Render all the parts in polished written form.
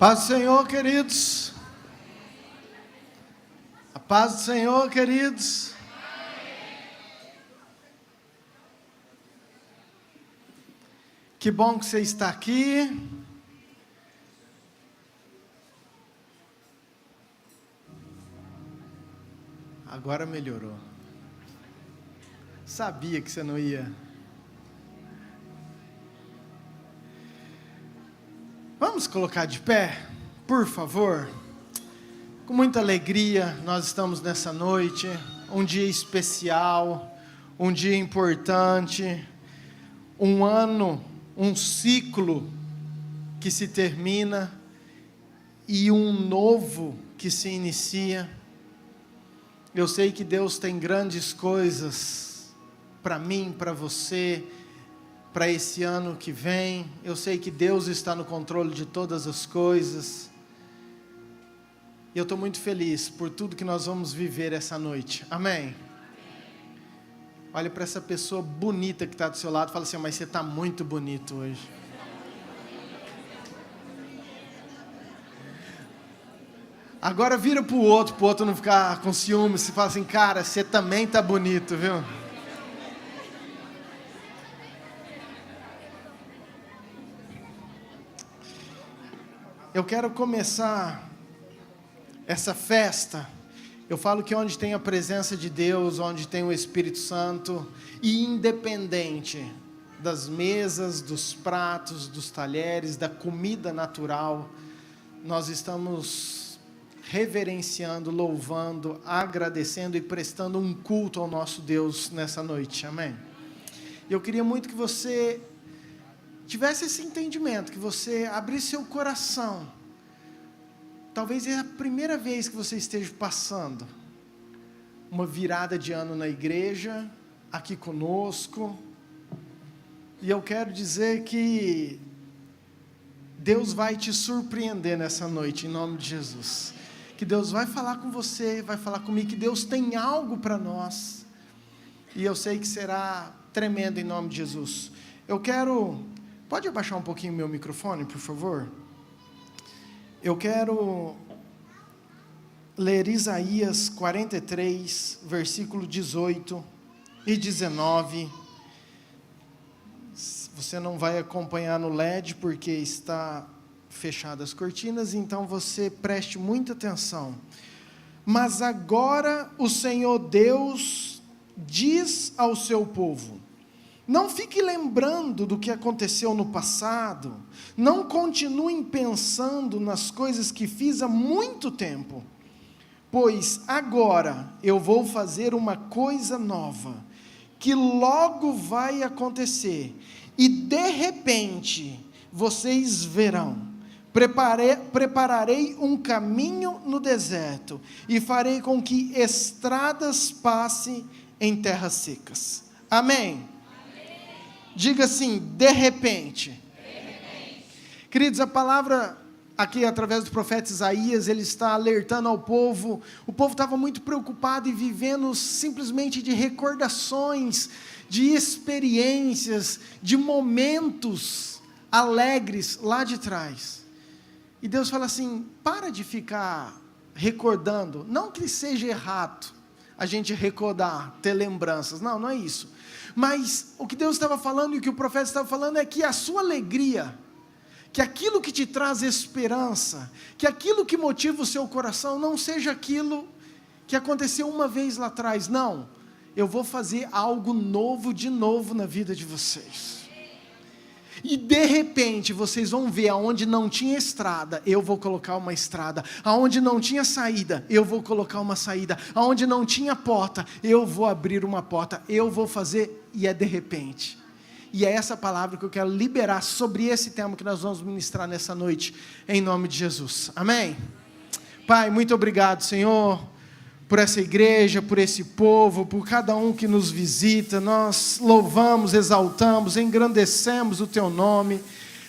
Paz do Senhor, queridos. A paz do Senhor, queridos. Que bom que você está aqui. Agora melhorou. Sabia que você não ia. Vamos colocar de pé, por favor. Com muita alegria, nós estamos nessa noite, um dia especial, um dia importante, um ano, um ciclo que se termina e um novo que se inicia. Eu sei que Deus tem grandes coisas para mim, para você, para esse ano que vem. Eu sei que Deus está no controle de todas as coisas. E eu estou muito feliz por tudo que nós vamos viver essa noite. Amém? Olha para essa pessoa bonita que está do seu lado e fala assim: mas você está muito bonito hoje. Agora vira para o outro não ficar com ciúmes. E fala assim: cara, você também está bonito, viu? Eu quero começar essa festa. Eu falo que onde tem a presença de Deus, onde tem o Espírito Santo, e independente das mesas, dos pratos, dos talheres, da comida natural, nós estamos reverenciando, louvando, agradecendo e prestando um culto ao nosso Deus nessa noite. Amém? Eu queria muito que você tivesse esse entendimento, que você abrisse seu coração. Talvez é a primeira vez que você esteja passando uma virada de ano na igreja, aqui conosco, e eu quero dizer que Deus vai te surpreender nessa noite, em nome de Jesus, que Deus vai falar com você, vai falar comigo, que Deus tem algo para nós, e eu sei que será tremendo em nome de Jesus. Pode abaixar um pouquinho o meu microfone, por favor? Eu quero ler Isaías 43, versículo 18 e 19. Você não vai acompanhar no LED porque está fechadas as cortinas, então você preste muita atenção. Mas agora o Senhor Deus diz ao seu povo: não fique lembrando do que aconteceu no passado, não continuem pensando nas coisas que fiz há muito tempo, pois agora eu vou fazer uma coisa nova, que logo vai acontecer, e de repente vocês verão. Prepararei um caminho no deserto, e farei com que estradas passem em terras secas. Amém? Diga assim: de repente. Queridos, a palavra aqui através do profeta Isaías, ele está alertando ao povo. O povo estava muito preocupado e vivendo simplesmente de recordações, de experiências, de momentos alegres lá de trás. E Deus fala assim: para de ficar recordando, não que seja errado a gente recordar, ter lembranças, não é isso. Mas o que Deus estava falando e o que o profeta estava falando é que a sua alegria, que aquilo que te traz esperança, que aquilo que motiva o seu coração, não seja aquilo que aconteceu uma vez lá atrás. Não, eu vou fazer algo novo de novo na vida de vocês. E de repente vocês vão ver aonde não tinha estrada, eu vou colocar uma estrada. Aonde não tinha saída, eu vou colocar uma saída. Aonde não tinha porta, eu vou abrir uma porta. Eu vou fazer, e é de repente. E é essa palavra que eu quero liberar sobre esse tema que nós vamos ministrar nessa noite, em nome de Jesus. Amém? Pai, muito obrigado, Senhor, por essa igreja, por esse povo, por cada um que nos visita. Nós louvamos, exaltamos, engrandecemos o Teu nome.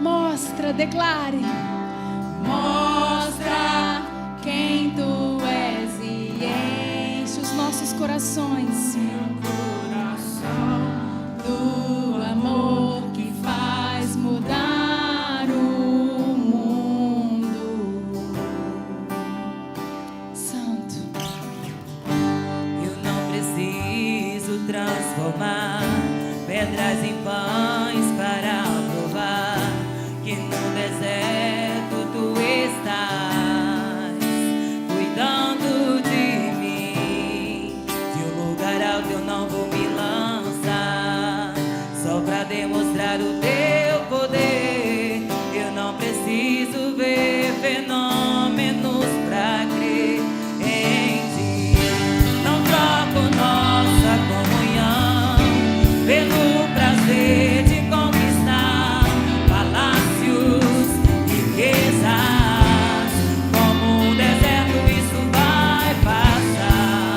Mostra, declare. Mostra quem tu és e enche os nossos corações do amor que faz mudar o mundo. Santo. Eu não preciso transformar pedras em pães para provar que no deserto tu estás cuidando de mim. De um lugar alto eu não vou me lançar só pra demonstrar o teu poder. Eu não preciso ver fenômenos pra crer em ti. Não troco nossa comunhão pelo prazer de conquistar palácios, riquezas. Como um deserto isso vai passar,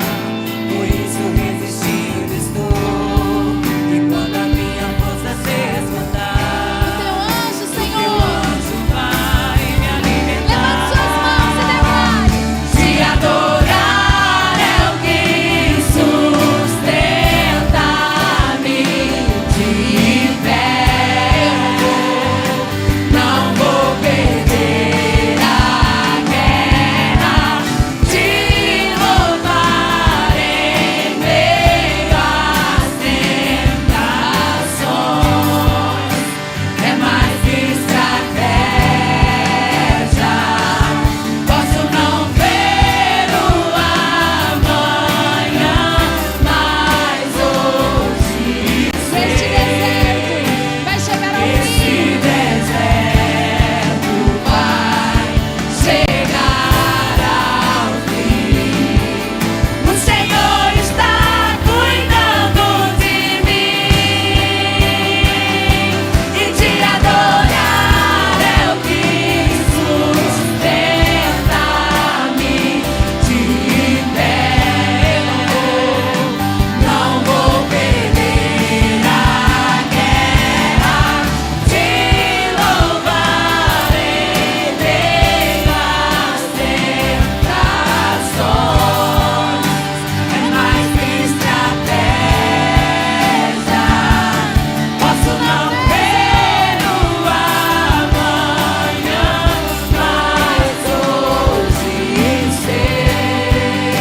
por isso resistindo estou. E quando a minha força se esgotar, Teu anjo, teu Senhor, anjo vai me alimentar. levante suas mãos e declare. Te adorar é o que sustenta-me de pé. Não vou perder a guerra, te louvar em meio às tentações. É mais que estratégia. Posso não ver o amanhã, mas hoje Este deserto vai chegar ao esse fim. deserto vai chegar ao fim. O Senhor está cuidando de mim, e te adorar é o que sustenta-me de pé. Não vou perder a guerra, te louvar em meio às tentações. É mais que estratégia. Posso não ver o amanhã, mas hoje sei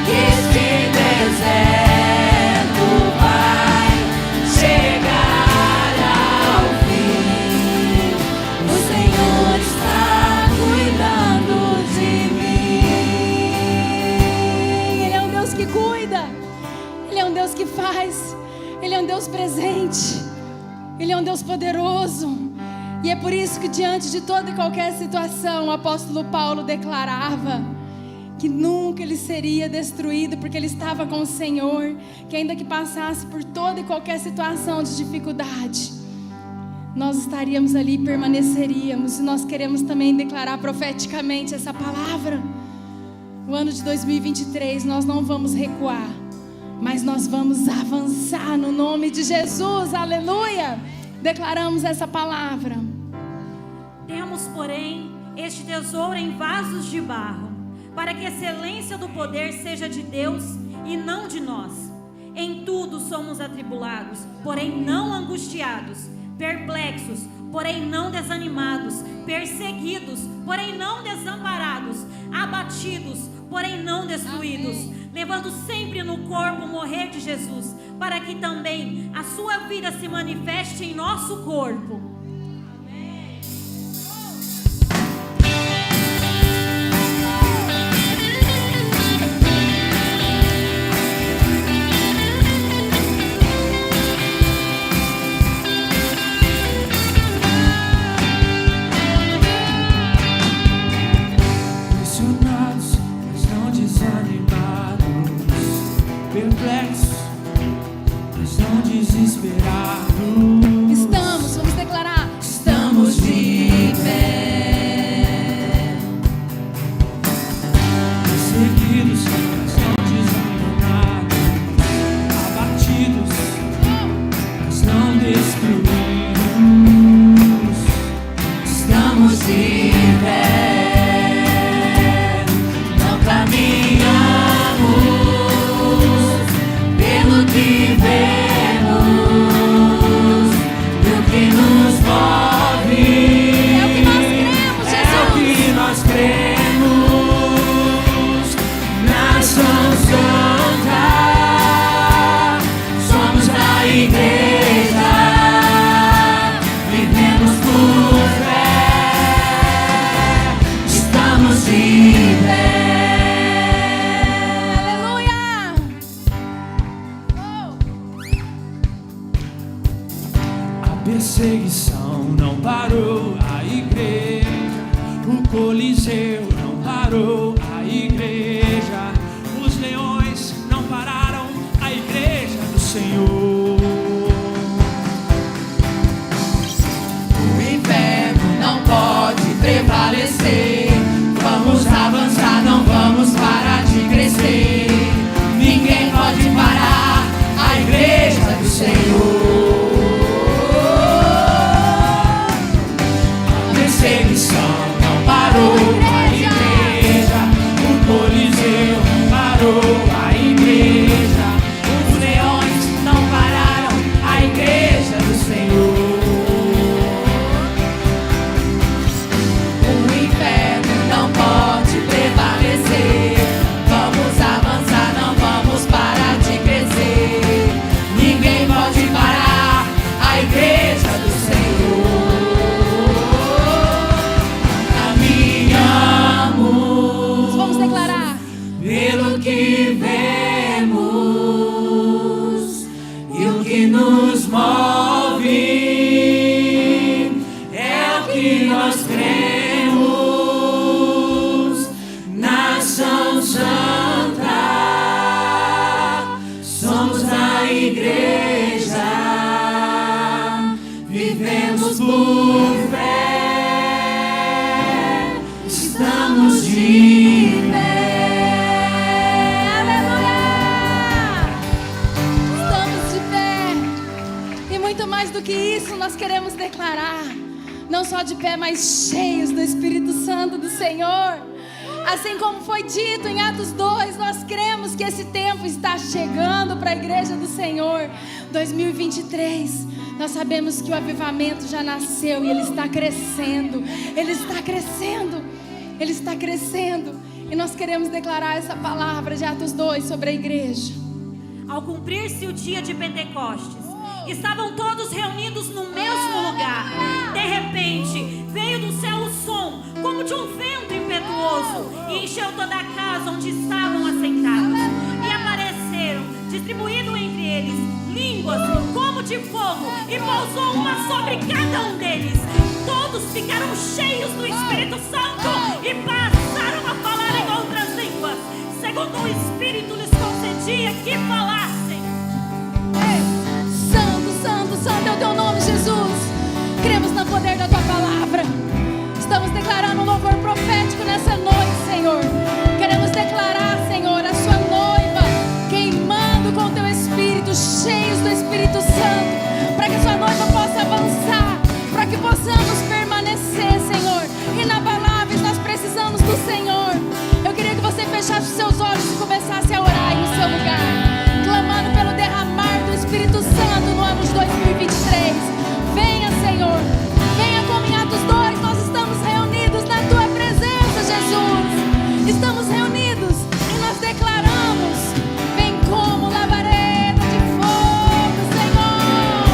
que este deserto vai chegar ao fim. O Senhor está cuidando de mim. Ele é um Deus que cuida. Ele é um Deus que faz. Ele é um Deus presente. Ele é um Deus poderoso. E é por isso que diante de toda e qualquer situação, o apóstolo Paulo declarava que nunca ele seria destruído, porque ele estava com o Senhor, que ainda que passasse por toda e qualquer situação de dificuldade, nós estaríamos ali e permaneceríamos. E nós queremos também declarar profeticamente essa palavra. O ano de 2023 nós não vamos recuar, mas nós vamos avançar no nome de Jesus, aleluia. Declaramos essa palavra. Temos, porém, este tesouro em vasos de barro, para que a excelência do poder seja de Deus e não de nós. Em tudo somos atribulados, porém não angustiados, perplexos, porém não desanimados, perseguidos, porém não desamparados, abatidos, porém não destruídos, levando sempre no corpo o morrer de Jesus, para que também a sua vida se manifeste em nosso corpo. Pressionados, mas não desanimados, perplexos, mas não desesperados. Estamos, vamos declarar. Estamos de pé, perseguidos, mas não desanimados. perseguição não parou a igreja, o Coliseu não parou a igreja, os leões não pararam a igreja do Senhor. O inferno não pode prevalecer, vamos avançar, não vamos parar de crescer. Ninguém pode parar a igreja do Senhor. A perseguição não parou a igreja, o Coliseu não parou a igreja, os leões não pararam a igreja do Senhor. O inferno não pode prevalecer, vamos avançar, não vamos parar de crescer. Ninguém pode parar a igreja do Senhor. Caminhamos, Vamos declarar. pelo que vemos, e o que nos move é o que nós cremos. Nação Santa, somos a igreja, vivemos por fé, estamos de pé. Aleluia! Estamos de pé. E muito mais do que isso, nós queremos declarar. Não só de pé, mas cheios do Espírito Santo do Senhor. Assim como foi dito em Atos 2, nós cremos que esse tempo está chegando para a igreja do Senhor. 2023, nós sabemos que o avivamento já nasceu e ele está crescendo. Ele está crescendo. Ele está crescendo. E nós queremos declarar essa palavra de Atos 2 sobre a igreja. Ao cumprir-se o dia de Pentecostes, estavam todos reunidos no mesmo lugar. De repente, veio do céu o som, como de um vento impetuoso, e encheu toda a casa onde estavam assentados. E apareceram, distribuído entre eles, línguas como de fogo, e pousou uma sobre cada um deles. Todos ficaram cheios do Espírito Santo e passaram a falar em outras línguas, segundo o Espírito lhes concedia que falassem. Santo, Santo, Santo é o teu nome, Jesus. Cremos no poder da tua palavra. Estamos declarando um louvor profético nessa noite, Senhor. Queremos declarar, Senhor, a sua noiva queimando com o teu Espírito, cheios do Espírito Santo, para que a sua noiva possa avançar, para que possamos permanecer, Senhor, inabaláveis. Nós precisamos do Senhor. Eu queria que você fechasse os seus olhos e começasse a orar aí no seu lugar, clamando pelo derramar do Espírito Santo no ano de 2023. Venha, Senhor, venha como em Atos 2. Nós estamos reunidos na tua presença, Jesus. Estamos reunidos e nós declaramos: vem como labareda de fogo, Senhor.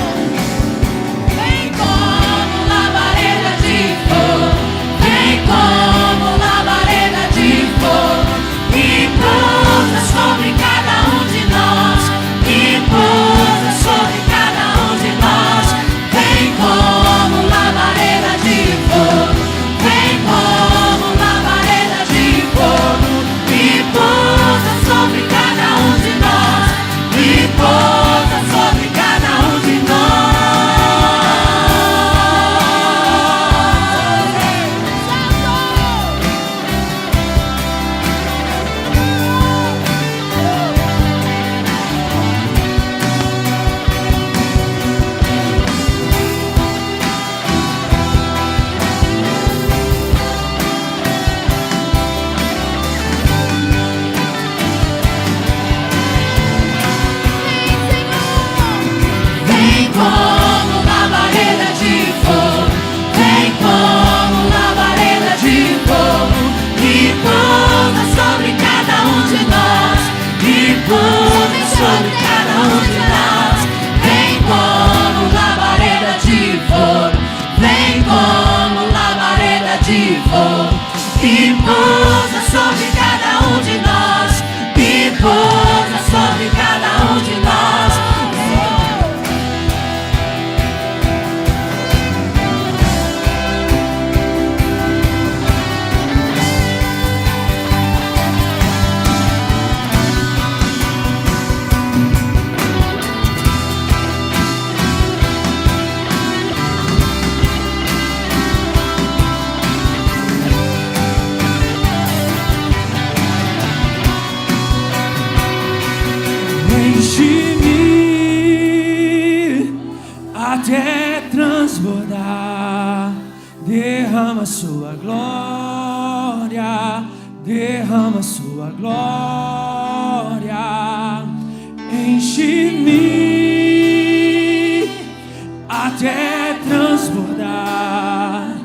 Vem como labareda de fogo, vem como labareda de fogo, e pousa sobre enche-me até transbordar. Derrama sua glória, derrama sua glória. Enche-me até transbordar.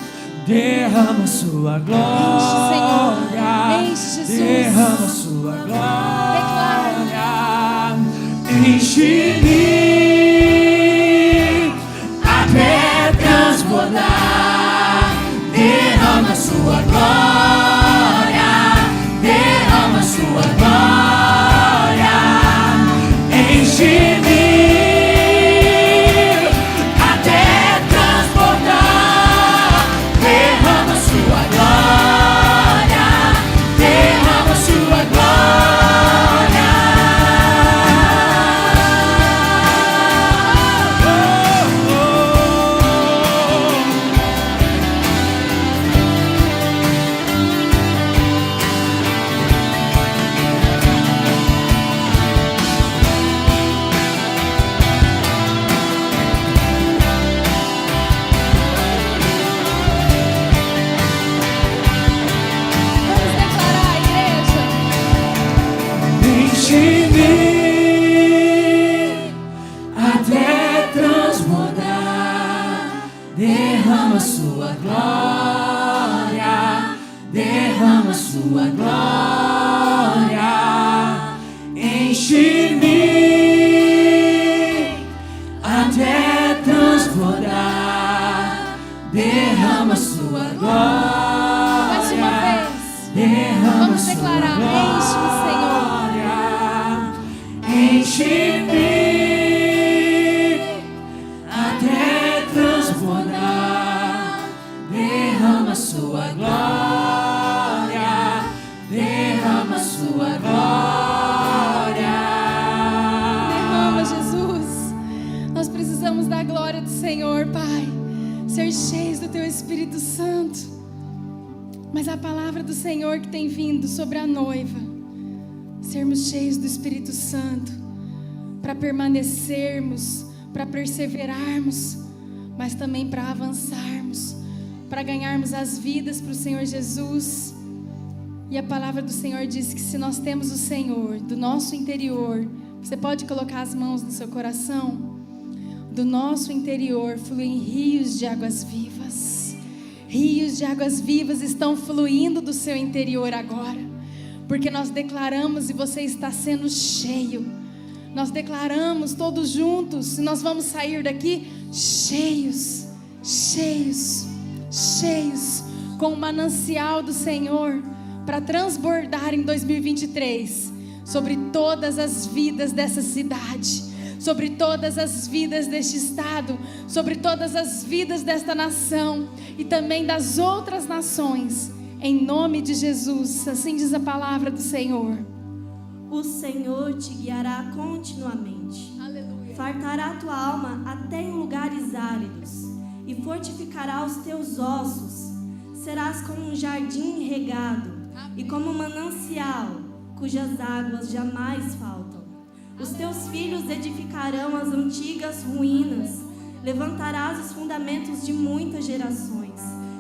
Derrama sua glória, Enche, Jesus. derrama sua glória. Enche-me até transbordar. Derrama sua glória, derrama sua glória. Enche-me até transbordar. Derrama sua glória, derrama sua glória. Oh, oh, Vamos declarar, igreja. enche-me até transbordar. Derrama sua glória, derrama sua glória. Enche-me até transbordar. Derrama sua glória. Mais uma vez. Derrama Vamos sua declarar, enche-me, Senhor. glória. Enche-me até transbordar. Derrama sua glória, derrama sua glória. Derrama, Jesus. Nós precisamos da glória do Senhor, Pai. Ser cheios do Teu Espírito Santo. Mas a palavra do Senhor que tem vindo sobre a noiva, sermos cheios do Espírito Santo, para permanecermos, para perseverarmos, mas também para avançarmos, para ganharmos as vidas para o Senhor Jesus. E a palavra do Senhor diz que se nós temos o Senhor do nosso interior, você pode colocar as mãos no seu coração, do nosso interior fluem rios de águas vivas. Rios de águas vivas estão fluindo do seu interior agora, porque nós declaramos e você está sendo cheio. Nós declaramos todos juntos, e nós vamos sair daqui cheios, cheios, cheios, com o manancial do Senhor, para transbordar em 2023, sobre todas as vidas dessa cidade, sobre todas as vidas deste estado, sobre todas as vidas desta nação, e também das outras nações, em nome de Jesus, assim diz a palavra do Senhor. O Senhor te guiará continuamente. Aleluia. Fartará tua alma até em lugares áridos e fortificará os teus ossos. Serás como um jardim regado e como um manancial cujas águas jamais faltam. Os teus filhos edificarão as antigas ruínas. Levantarás os fundamentos de muitas gerações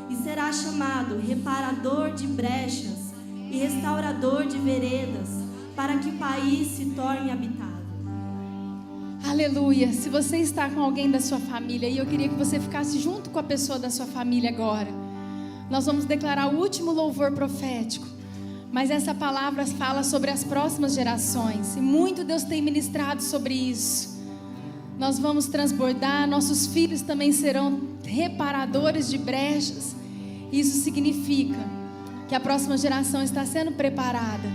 e serás chamado reparador de brechas e restaurador de veredas, para que o país se torne habitável. Aleluia. Se você está com alguém da sua família, e eu queria que você ficasse junto com a pessoa da sua família agora, nós vamos declarar o último louvor profético, mas essa palavra fala sobre as próximas gerações, e muito Deus tem ministrado sobre isso. Nós vamos transbordar, nossos filhos também serão reparadores de brechas. Isso significa que a próxima geração está sendo preparada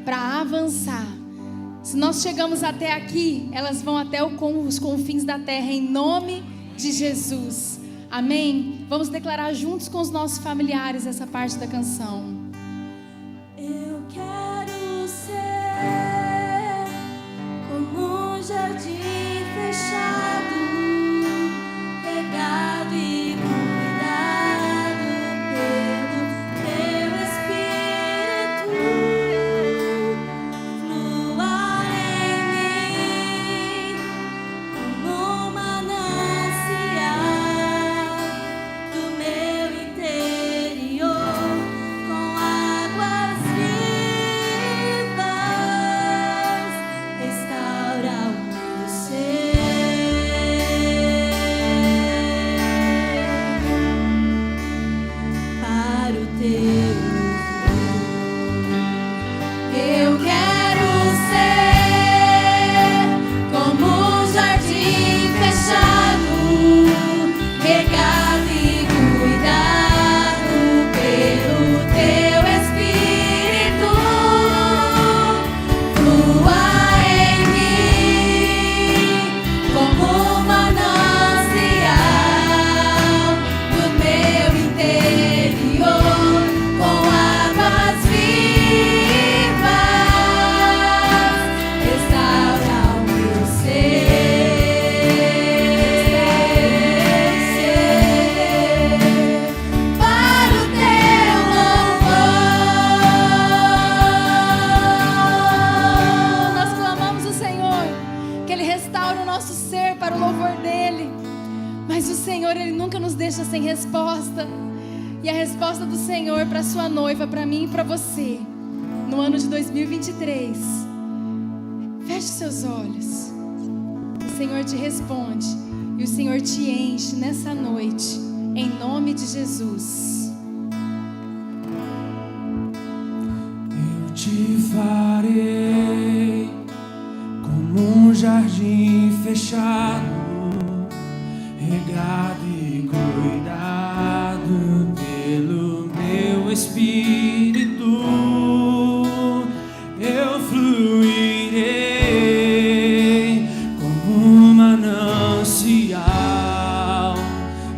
para avançar. Se nós chegamos até aqui, elas vão até os confins da terra, em nome de Jesus. Amém? Vamos declarar juntos com os nossos familiares essa parte da canção. Eu quero ser como um jardim fechado, regado e cuidado pelo teu Espírito. Flua em mim sem resposta. E a resposta do Senhor para sua noiva, para mim e para você, no ano de 2023. Feche seus olhos. O Senhor te responde e o Senhor te enche nessa noite, em nome de Jesus. Eu te farei como um jardim fechado, regado e cuidado pelo meu Espírito. Eu fluirei como um manancial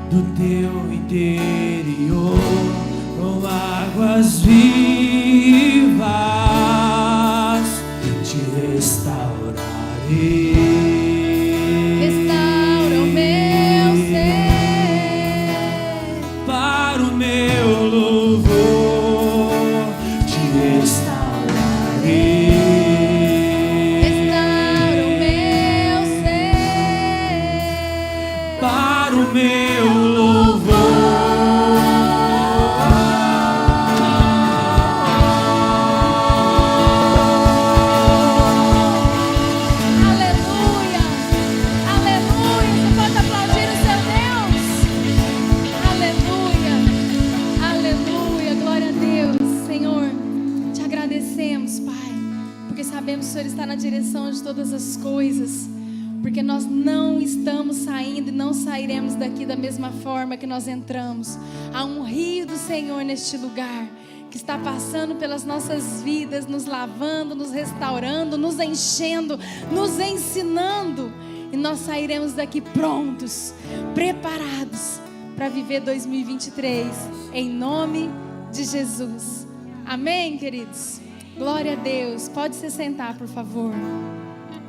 do teu interior, com águas vivas te restaurarei. Restaura o meu ser Para o meu louvor te restaurarei. Restaura o meu ser Para o meu louvor. Aleluia, aleluia. Você pode aplaudir o seu Deus? Aleluia, aleluia. Glória a Deus. Senhor, te agradecemos, Pai, porque sabemos que o Senhor está na direção de todas as coisas, porque nós não estamos saindo e não sairemos daqui da mesma forma que nós entramos. Há um rio do Senhor neste lugar, que está passando pelas nossas vidas, nos lavando, nos restaurando, nos enchendo, nos ensinando. E nós sairemos daqui prontos, preparados para viver 2023, em nome de Jesus. Amém, queridos? Glória a Deus. Pode se sentar, por favor.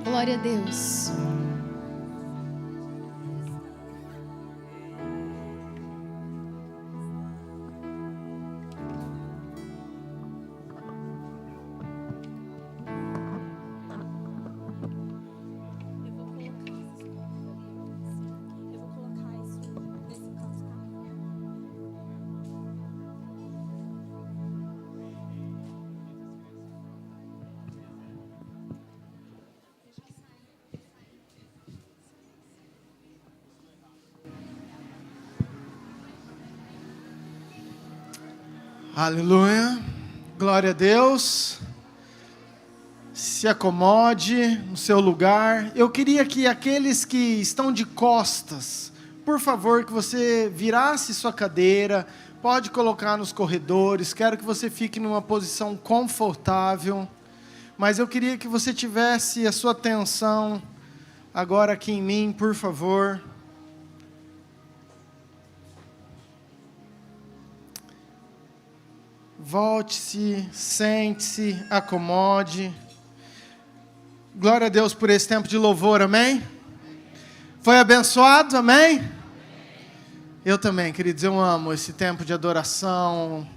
Glória a Deus. Eu vou colocar isso nesse canto, tá? Aleluia, glória a Deus. Se acomode no seu lugar. Eu queria que aqueles que estão de costas, por favor, que você virasse sua cadeira, pode colocar nos corredores. Quero que você fique numa posição confortável, mas eu queria que você tivesse a sua atenção agora aqui em mim, por favor. Volte-se, sente-se, acomode. Glória a Deus por esse tempo de louvor, amém? Foi abençoado, amém? Eu também, queridos, eu amo esse tempo de adoração.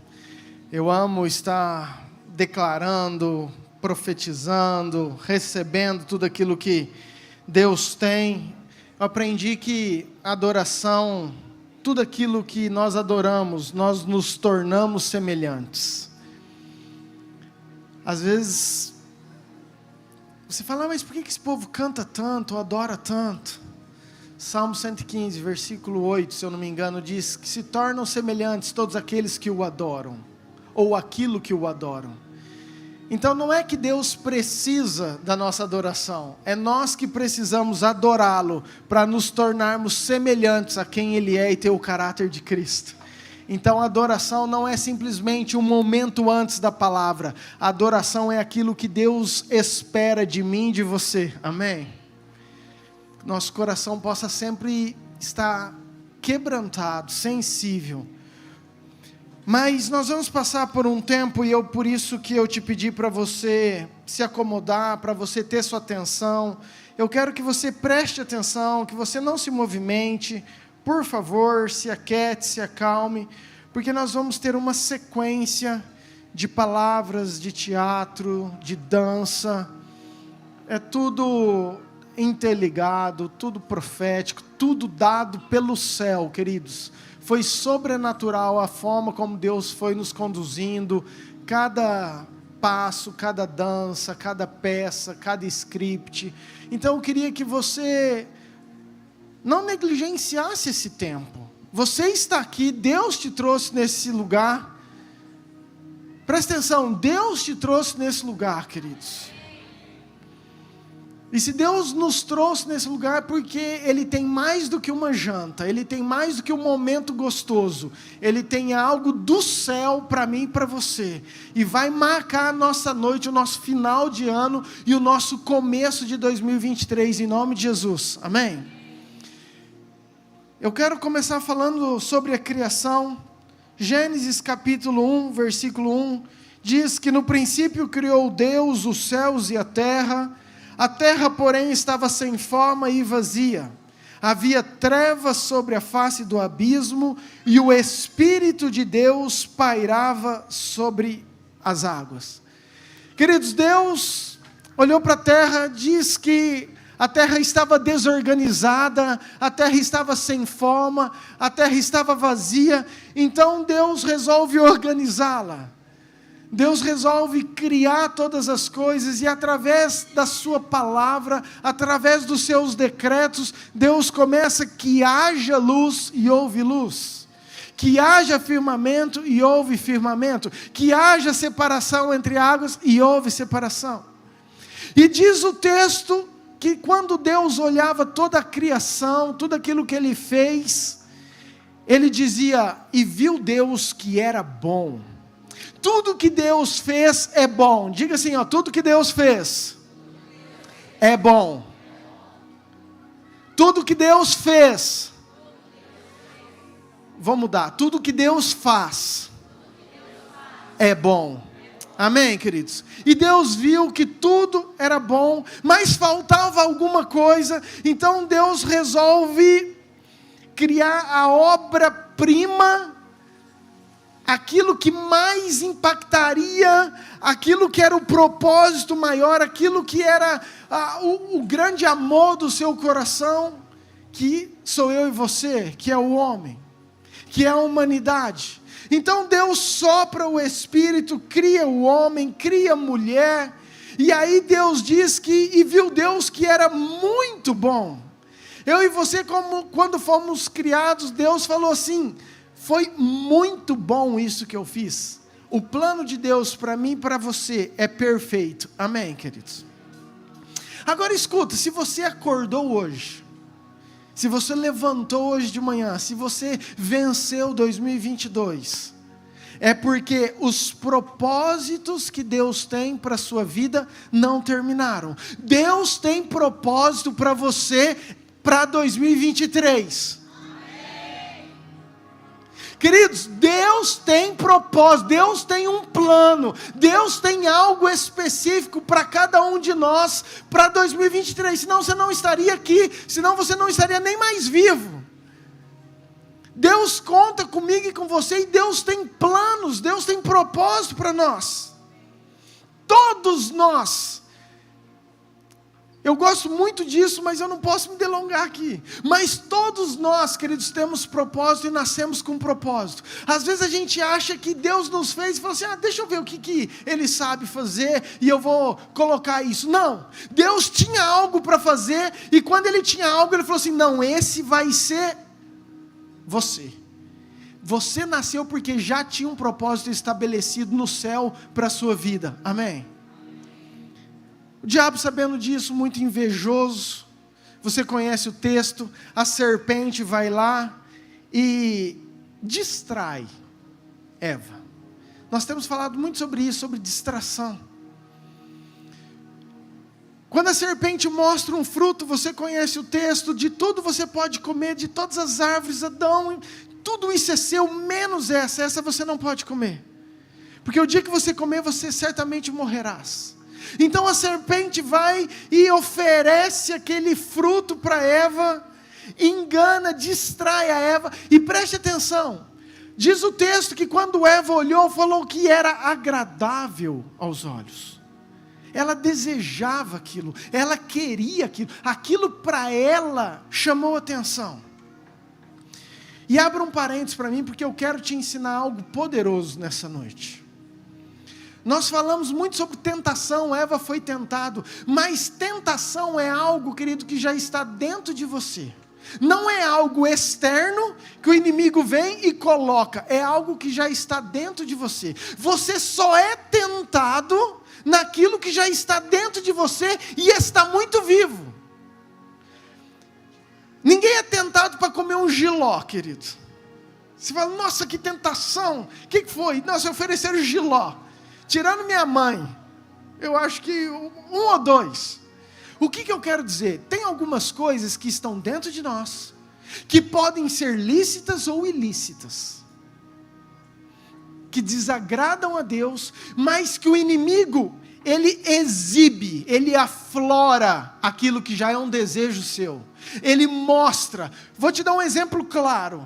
Eu amo estar declarando, profetizando, recebendo tudo aquilo que Deus tem. Eu aprendi que a adoração, tudo aquilo que nós adoramos, nós nos tornamos semelhantes. Às vezes, você fala, mas por que esse povo canta tanto, adora tanto? Salmo 115, versículo 8, se eu não me engano, diz que se tornam semelhantes todos aqueles que o adoram, ou aquilo que o adoram. Então não é que Deus precisa da nossa adoração, é nós que precisamos adorá-lo para nos tornarmos semelhantes a quem Ele é e ter o caráter de Cristo. Então a adoração não é simplesmente um momento antes da palavra, a adoração é aquilo que Deus espera de mim e de você, amém? Nosso coração possa sempre estar quebrantado, sensível. Mas nós vamos passar por um tempo, e por isso que eu te pedi para você se acomodar, para você ter sua atenção. Eu quero que você preste atenção, que você não se movimente. Por favor, se aquiete, se acalme, porque nós vamos ter uma sequência de palavras, de teatro, de dança. É tudo interligado, tudo profético, tudo dado pelo céu, queridos, foi sobrenatural a forma como Deus foi nos conduzindo, cada passo, cada dança, cada peça, cada script. Então eu queria que você não negligenciasse esse tempo. Você está aqui, Deus te trouxe nesse lugar. Presta atenção, Deus te trouxe nesse lugar, queridos. E se Deus nos trouxe nesse lugar, é porque Ele tem mais do que uma janta, Ele tem mais do que um momento gostoso, Ele tem algo do céu para mim e para você, e vai marcar a nossa noite, o nosso final de ano, e o nosso começo de 2023, em nome de Jesus, amém? Eu quero começar falando sobre a criação. Gênesis capítulo 1, versículo 1, diz que no princípio criou Deus os céus e a terra, porém, estava sem forma e vazia. Havia trevas sobre a face do abismo, e o Espírito de Deus pairava sobre as águas. Queridos, Deus olhou para a terra, diz que a terra estava desorganizada, a terra estava sem forma, a terra estava vazia, então Deus resolve organizá-la. Deus resolve criar todas as coisas, e através da sua palavra, através dos seus decretos, Deus começa que haja luz e houve luz, que haja firmamento e houve firmamento, que haja separação entre águas e houve separação. E diz o texto que quando Deus olhava toda a criação, tudo aquilo que Ele fez, Ele dizia, e viu Deus que era bom. Tudo que Deus fez é bom. Diga assim, ó, tudo que Deus fez é bom. Tudo que Deus fez. Vamos mudar. Tudo que Deus faz é bom. Amém, queridos? E Deus viu que tudo era bom, mas faltava alguma coisa. Então Deus resolve criar a obra-prima, aquilo que mais impactaria, aquilo que era o propósito maior, aquilo que era o grande amor do seu coração, que sou eu e você, que é o homem, que é a humanidade. Então Deus sopra o Espírito, cria o homem, cria a mulher, e aí Deus diz que, e viu Deus que era muito bom. Eu e você, quando fomos criados, Deus falou assim, foi muito bom isso que eu fiz. O plano de Deus para mim e para você é perfeito. Amém, queridos? Agora escuta, se você acordou hoje, se você levantou hoje de manhã, se você venceu 2022, é porque os propósitos que Deus tem para a sua vida não terminaram. Deus tem propósito para você para 2023. Queridos, Deus tem propósito, Deus tem um plano, Deus tem algo específico para cada um de nós para 2023, senão você não estaria aqui, senão você não estaria nem mais vivo. Deus conta comigo e com você, e Deus tem planos, Deus tem propósito para nós. Todos nós. Eu gosto muito disso, mas eu não posso me delongar aqui. Mas todos nós, queridos, temos propósito e nascemos com propósito. Às vezes a gente acha que Deus nos fez e fala assim, deixa eu ver o que Ele sabe fazer e eu vou colocar isso. Não, Deus tinha algo para fazer, e quando Ele tinha algo, Ele falou assim, não, esse vai ser você. Você nasceu porque já tinha um propósito estabelecido no céu para a sua vida. Amém? O diabo, sabendo disso, muito invejoso, você conhece o texto, a serpente vai lá e distrai Eva. Nós temos falado muito sobre isso, sobre distração. Quando a serpente mostra um fruto, você conhece o texto, de tudo você pode comer, de todas as árvores, Adão, tudo isso é seu, menos essa você não pode comer. Porque o dia que você comer, você certamente morrerás. Então a serpente vai e oferece aquele fruto para Eva, engana, distrai a Eva, e preste atenção, diz o texto que quando Eva olhou, falou que era agradável aos olhos, ela desejava aquilo, ela queria aquilo para ela chamou atenção, E abra um parênteses para mim, porque eu quero te ensinar algo poderoso nessa noite. Nós falamos muito sobre tentação, Eva foi tentado, mas tentação é algo, querido, que já está dentro de você. Não é algo externo que o inimigo vem e coloca, é algo que já está dentro de você. Você só é tentado naquilo que já está dentro de você e está muito vivo. Ninguém é tentado para comer um jiló, querido. Você fala, nossa, que tentação, o que foi? Nossa, ofereceram jiló, tirando minha mãe, eu acho que 1 ou 2. O que eu quero dizer? Tem algumas coisas que estão dentro de nós, que podem ser lícitas ou ilícitas, que desagradam a Deus, mas que o inimigo, ele exibe, ele aflora aquilo que já é um desejo seu, ele mostra. Vou te dar um exemplo claro.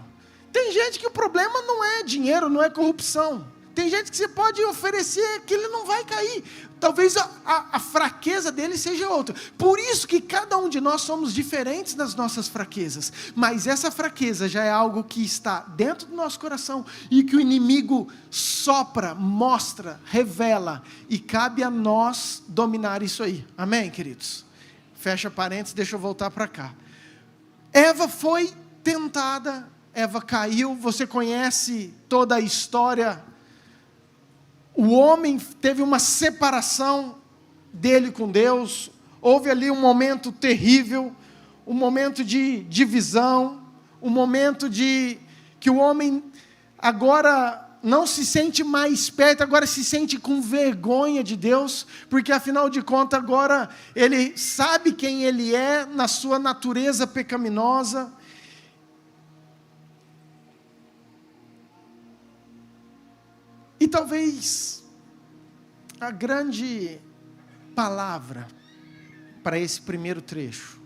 Tem gente que o problema não é dinheiro, não é corrupção. Tem gente que você pode oferecer que ele não vai cair. Talvez a fraqueza dele seja outra. Por isso que cada um de nós somos diferentes nas nossas fraquezas. Mas essa fraqueza já é algo que está dentro do nosso coração e que o inimigo sopra, mostra, revela. E cabe a nós dominar isso aí. Amém, queridos? Fecha parênteses, deixa eu voltar para cá. Eva foi tentada, Eva caiu. Você conhece toda a história. O homem teve uma separação dele com Deus, houve ali um momento terrível, um momento de divisão, um momento de que o homem agora não se sente mais perto, agora se sente com vergonha de Deus, porque afinal de contas agora ele sabe quem ele é na sua natureza pecaminosa. E talvez a grande palavra para esse primeiro trecho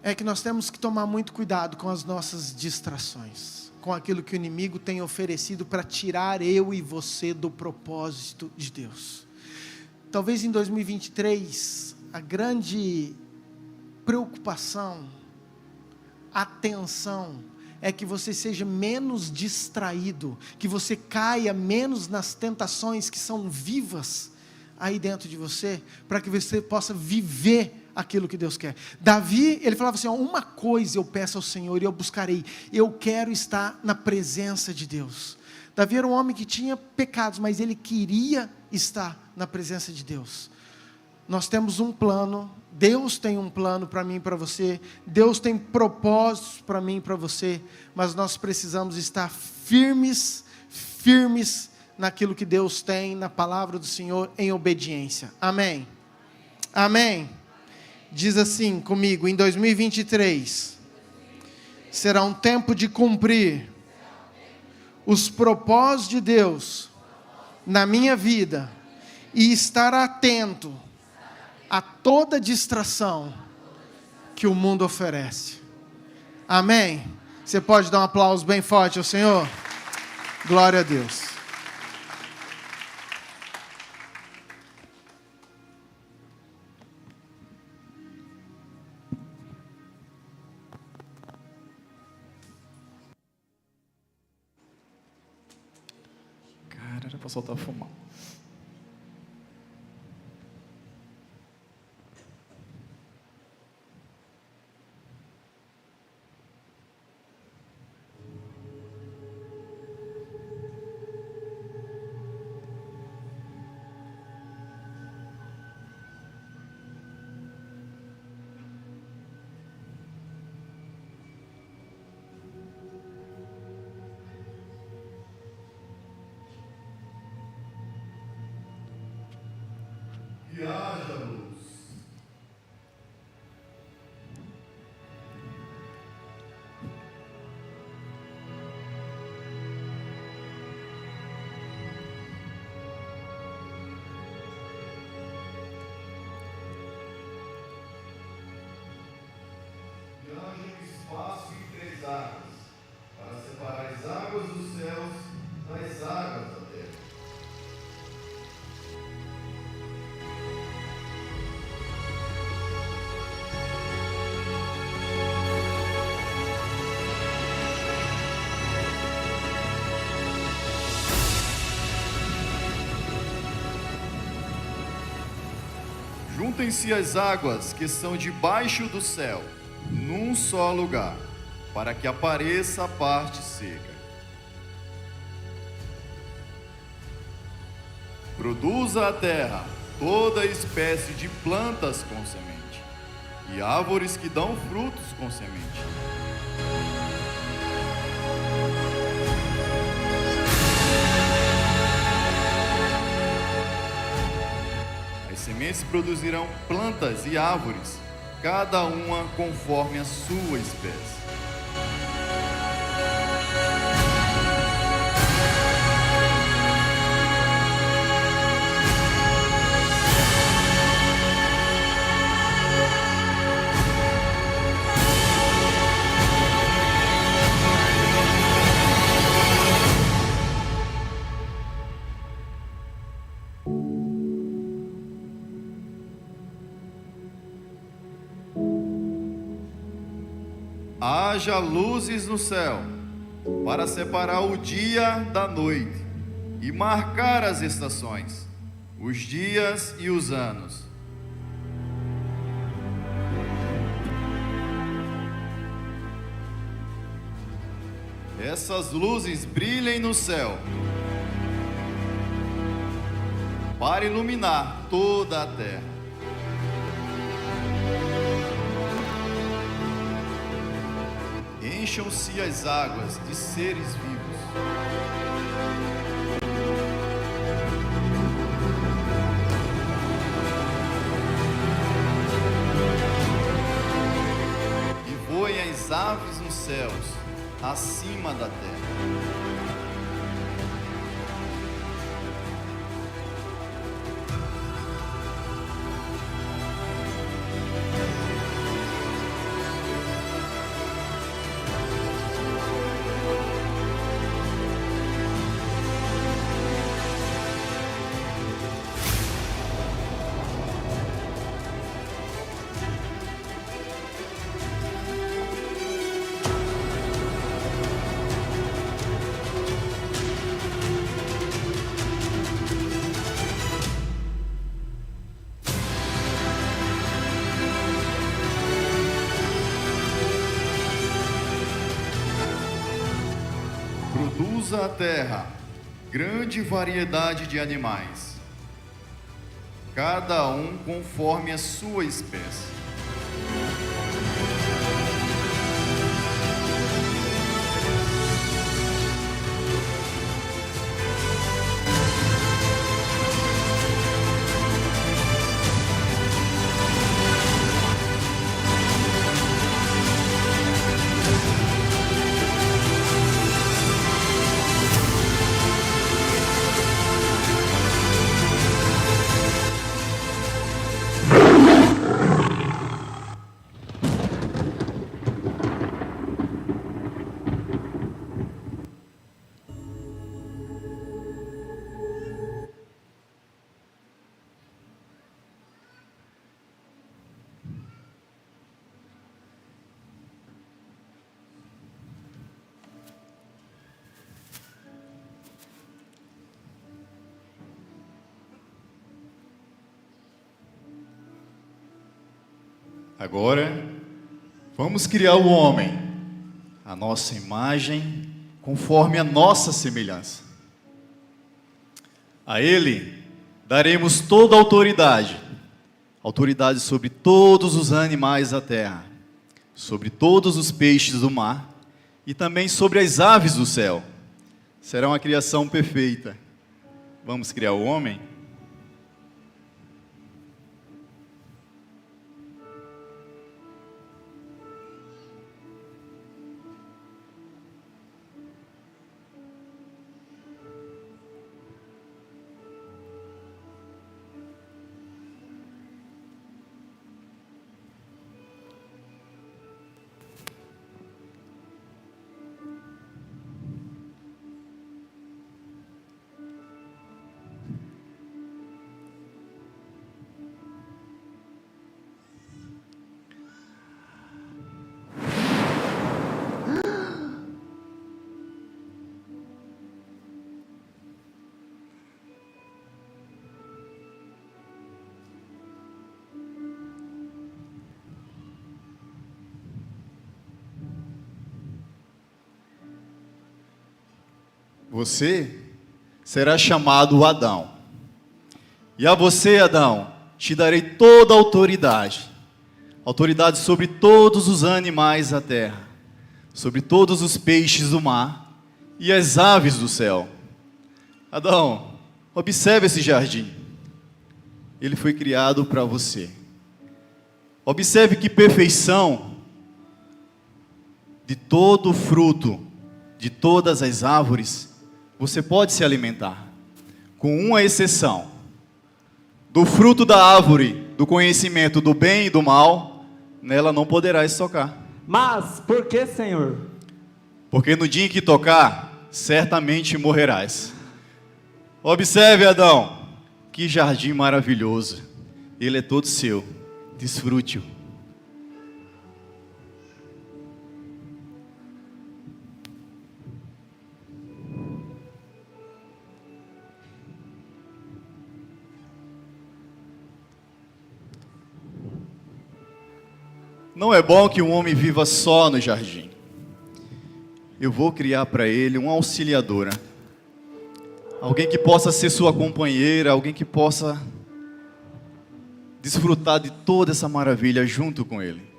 é que nós temos que tomar muito cuidado com as nossas distrações, com aquilo que o inimigo tem oferecido para tirar eu e você do propósito de Deus. Talvez em 2023, a grande preocupação, atenção, é que você seja menos distraído, que você caia menos nas tentações que são vivas aí dentro de você, para que você possa viver aquilo que Deus quer. Davi, ele falava assim, uma coisa eu peço ao Senhor e eu buscarei, eu quero estar na presença de Deus. Davi era um homem que tinha pecados, mas ele queria estar na presença de Deus. Nós temos um plano, Deus tem um plano para mim e para você, Deus tem propósitos para mim e para você, mas nós precisamos estar firmes naquilo que Deus tem, na palavra do Senhor, em obediência. Amém? Amém? Diz assim comigo, em 2023, será um tempo de cumprir os propósitos de Deus na minha vida e estar atento a toda distração que o mundo oferece. Amém? Você pode dar um aplauso bem forte ao Senhor? Glória a Deus. Cara, era pra soltar fumar. Que haja luz. Que haja espaço entre as águas, para separar as águas dos céus das águas da terra. Juntem-se as águas que são debaixo do céu, num só lugar, para que apareça a parte seca. Produza a terra toda espécie de plantas com semente, e árvores que dão frutos com semente. As sementes produzirão plantas e árvores, cada uma conforme a sua espécie. Haja luzes no céu, para separar o dia da noite e marcar as estações, os dias e os anos. Essas luzes brilhem no céu, para iluminar toda a terra. Encham-se as águas de seres vivos. E voem as aves nos céus, acima da terra. Produza a terra grande variedade de animais, cada um conforme a sua espécie. Agora, vamos criar o homem, a nossa imagem, conforme a nossa semelhança. A ele daremos toda a autoridade, autoridade sobre todos os animais da terra, sobre todos os peixes do mar e também sobre as aves do céu. Será uma criação perfeita. Vamos criar o homem? você será chamado Adão. E a você, Adão, te darei toda a autoridade. Autoridade sobre todos os animais da terra, sobre todos os peixes do mar e as aves do céu. Adão, observe esse jardim. Ele foi criado para você. Observe que perfeição de todo o fruto, de todas as árvores, você pode se alimentar, com uma exceção. Do fruto da árvore, do conhecimento do bem e do mal, nela não poderás tocar. Mas por que, Senhor? Porque no dia em que tocar, certamente morrerás. Observe, Adão, que jardim maravilhoso. Ele é todo seu. Desfrute-o. Não é bom que um homem viva só no jardim. Eu vou criar para ele uma auxiliadora. Alguém que possa ser sua companheira, alguém que possa desfrutar de toda essa maravilha junto com ele.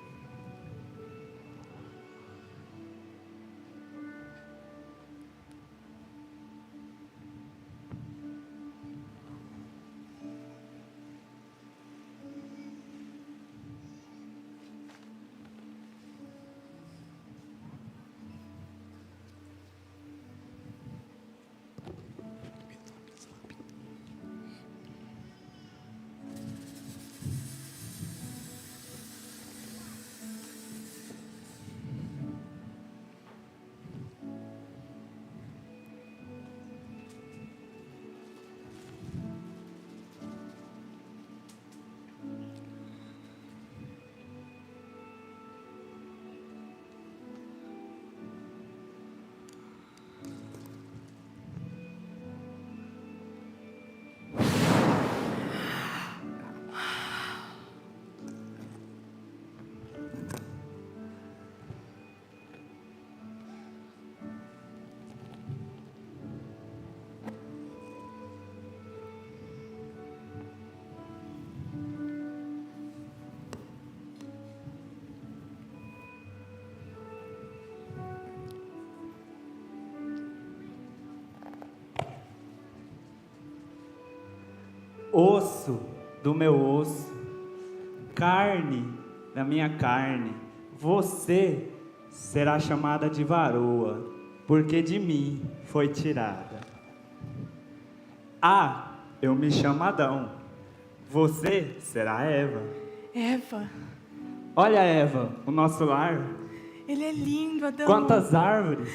Osso do meu osso, carne da minha carne, você será chamada de varoa, porque de mim foi tirada. Eu me chamo Adão, você será Eva. Eva, Olha, Eva, o nosso lar. ele é lindo, Adão. Quantas árvores.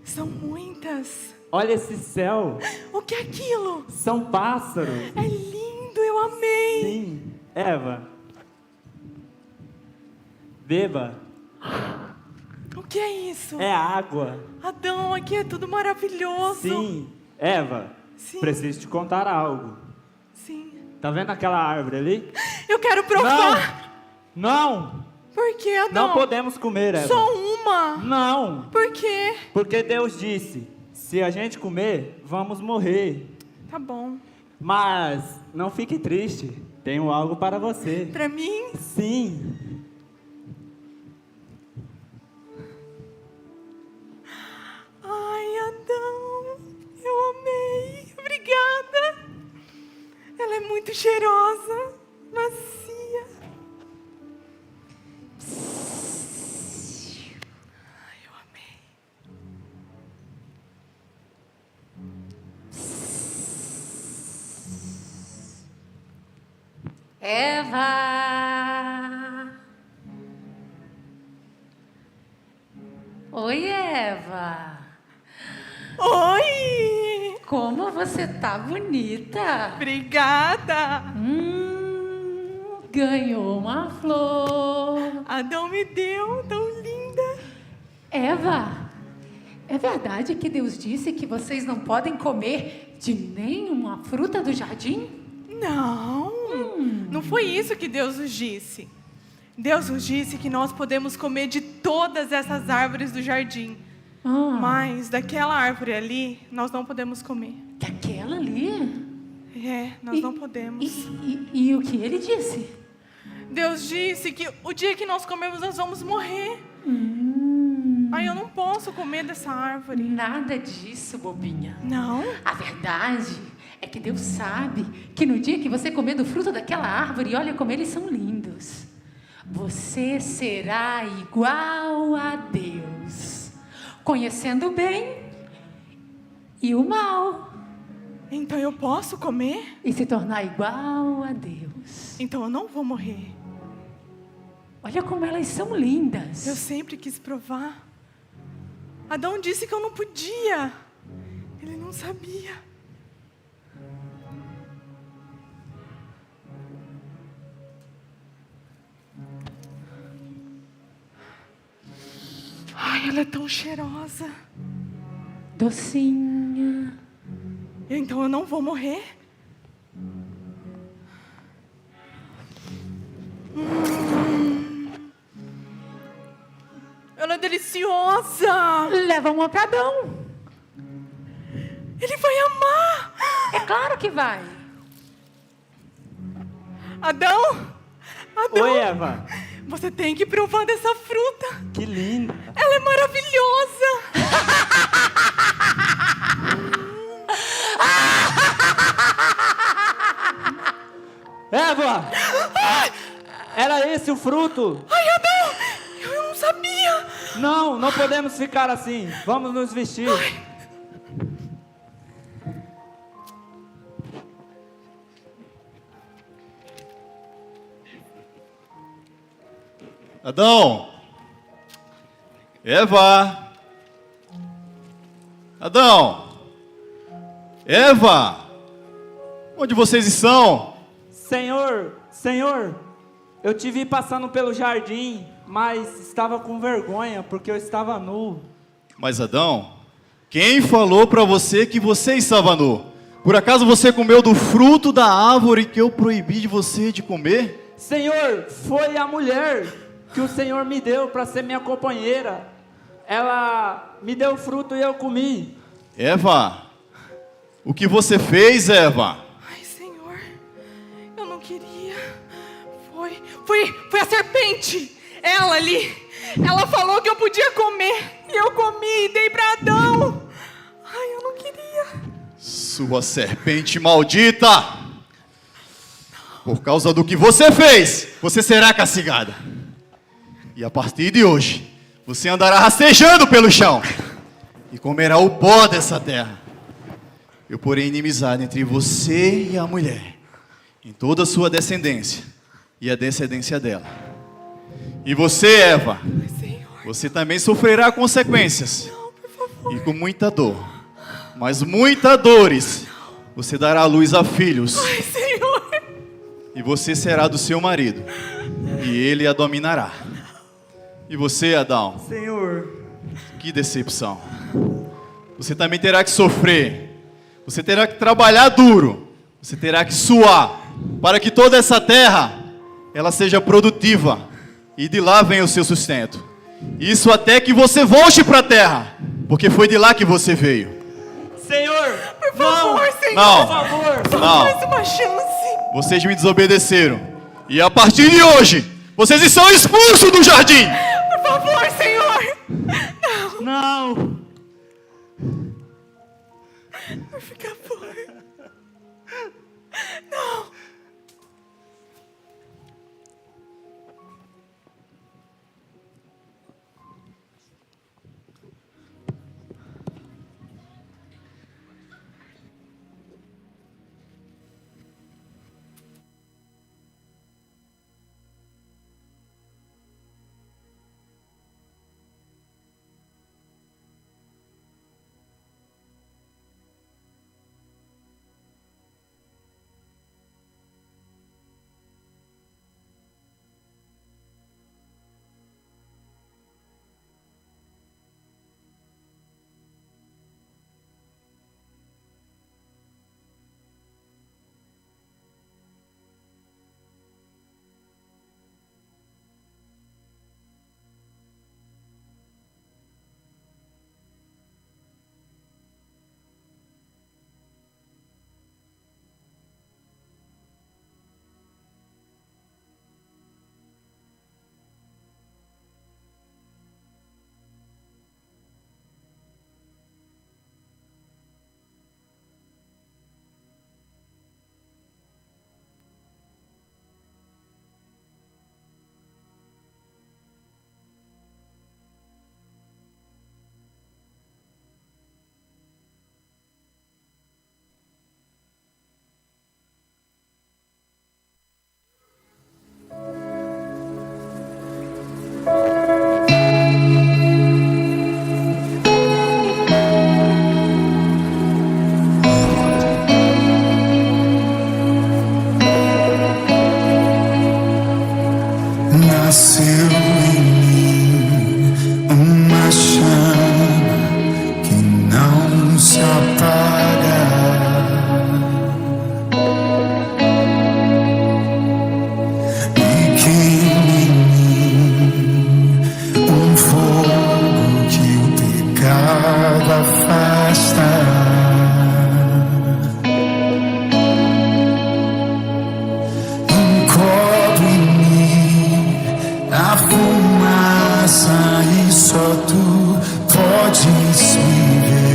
São muitas. Olha esse céu. O que é aquilo? São pássaros. É lindo, eu amei. Sim, Eva. Beba. O que é isso? É água. Adão, aqui é tudo maravilhoso. Sim, Eva. Sim. Preciso te contar algo. Sim. Tá vendo aquela árvore ali? Eu quero provar. Não! Por que, Adão? Não podemos comer, Eva. Só uma. Não! Por quê? Porque Deus disse, se a gente comer, vamos morrer. Tá bom. Mas não fique triste, tenho algo para você. Pra mim? Sim. Ai, Adão, eu amei. Obrigada. Ela é muito cheirosa, macia. Ai, eu amei. Eva! Oi, Eva! Oi! Como você tá bonita! Obrigada! Ganhou uma flor! Adão me deu, tão linda! Eva, é verdade que Deus disse que vocês não podem comer de nenhuma fruta do jardim? Não, não foi isso que Deus nos disse. Deus nos disse que nós podemos comer de todas essas árvores do jardim. Mas daquela árvore ali, nós não podemos comer. Daquela ali? Nós não podemos. E o que ele disse? Deus disse que o dia que nós comemos, nós vamos morrer. Aí eu não posso comer dessa árvore. Nada disso, bobinha. Não? A verdade é que Deus sabe que no dia que você comer do fruto daquela árvore, olha como eles são lindos, você será igual a Deus, conhecendo o bem e o mal. Então eu posso comer? E se tornar igual a Deus. Então eu não vou morrer. Olha como elas são lindas. Eu sempre quis provar. Adão disse que eu não podia. Ele não sabia. Ai, ela é tão cheirosa. Docinha. Então eu não vou morrer? Ela é deliciosa. Leva uma pra Adão. Ele vai amar. É claro que vai. Adão. Oi, Eva. Você tem que provar dessa fruta. Que linda. Ela é maravilhosa. Eva! Era esse o fruto? Ai, Adão, eu não sabia. Não podemos ficar assim. Vamos nos vestir. Adão! Eva! Adão! Eva! Onde vocês estão? Senhor, eu te vi passando pelo jardim, mas estava com vergonha porque eu estava nu. Mas Adão, quem falou para você que você estava nu? Por acaso você comeu do fruto da árvore que eu proibi de você de comer? Senhor, foi a mulher que o Senhor me deu para ser minha companheira. Ela me deu o fruto e eu comi. Eva, o que você fez, Eva? Ai, Senhor, eu não queria. Foi a serpente. Ela ali. Ela falou que eu podia comer. E eu comi e dei para Adão. Ai, eu não queria. Sua serpente maldita! Por causa do que você fez, você será castigada. E a partir de hoje, você andará rastejando pelo chão e comerá o pó dessa terra. Eu porei inimizade entre você e a mulher, em toda a sua descendência e a descendência dela. E você, Eva, você também sofrerá consequências. E com muita dor, mas muitas dores, você dará à luz a filhos. Ai, Senhor. E você será do seu marido, e ele a dominará. E você, Adão? Senhor. Que decepção. Você também terá que sofrer. Você terá que trabalhar duro. Você terá que suar, para que toda essa terra, ela seja produtiva, e de lá venha o seu sustento. Isso até que você volte para a terra, porque foi de lá que você veio. Senhor, Por favor, Senhor. Não. por favor. Não. Mais uma chance. Vocês me desobedeceram. E a partir de hoje, vocês estão expulsos do jardim. Por favor, Senhor. Não. Vai ficar fora. Não. nasceu em mim uma chama que não se apaga. E queima em mim um fogo que o pecado afasta. E só tu podes me ver.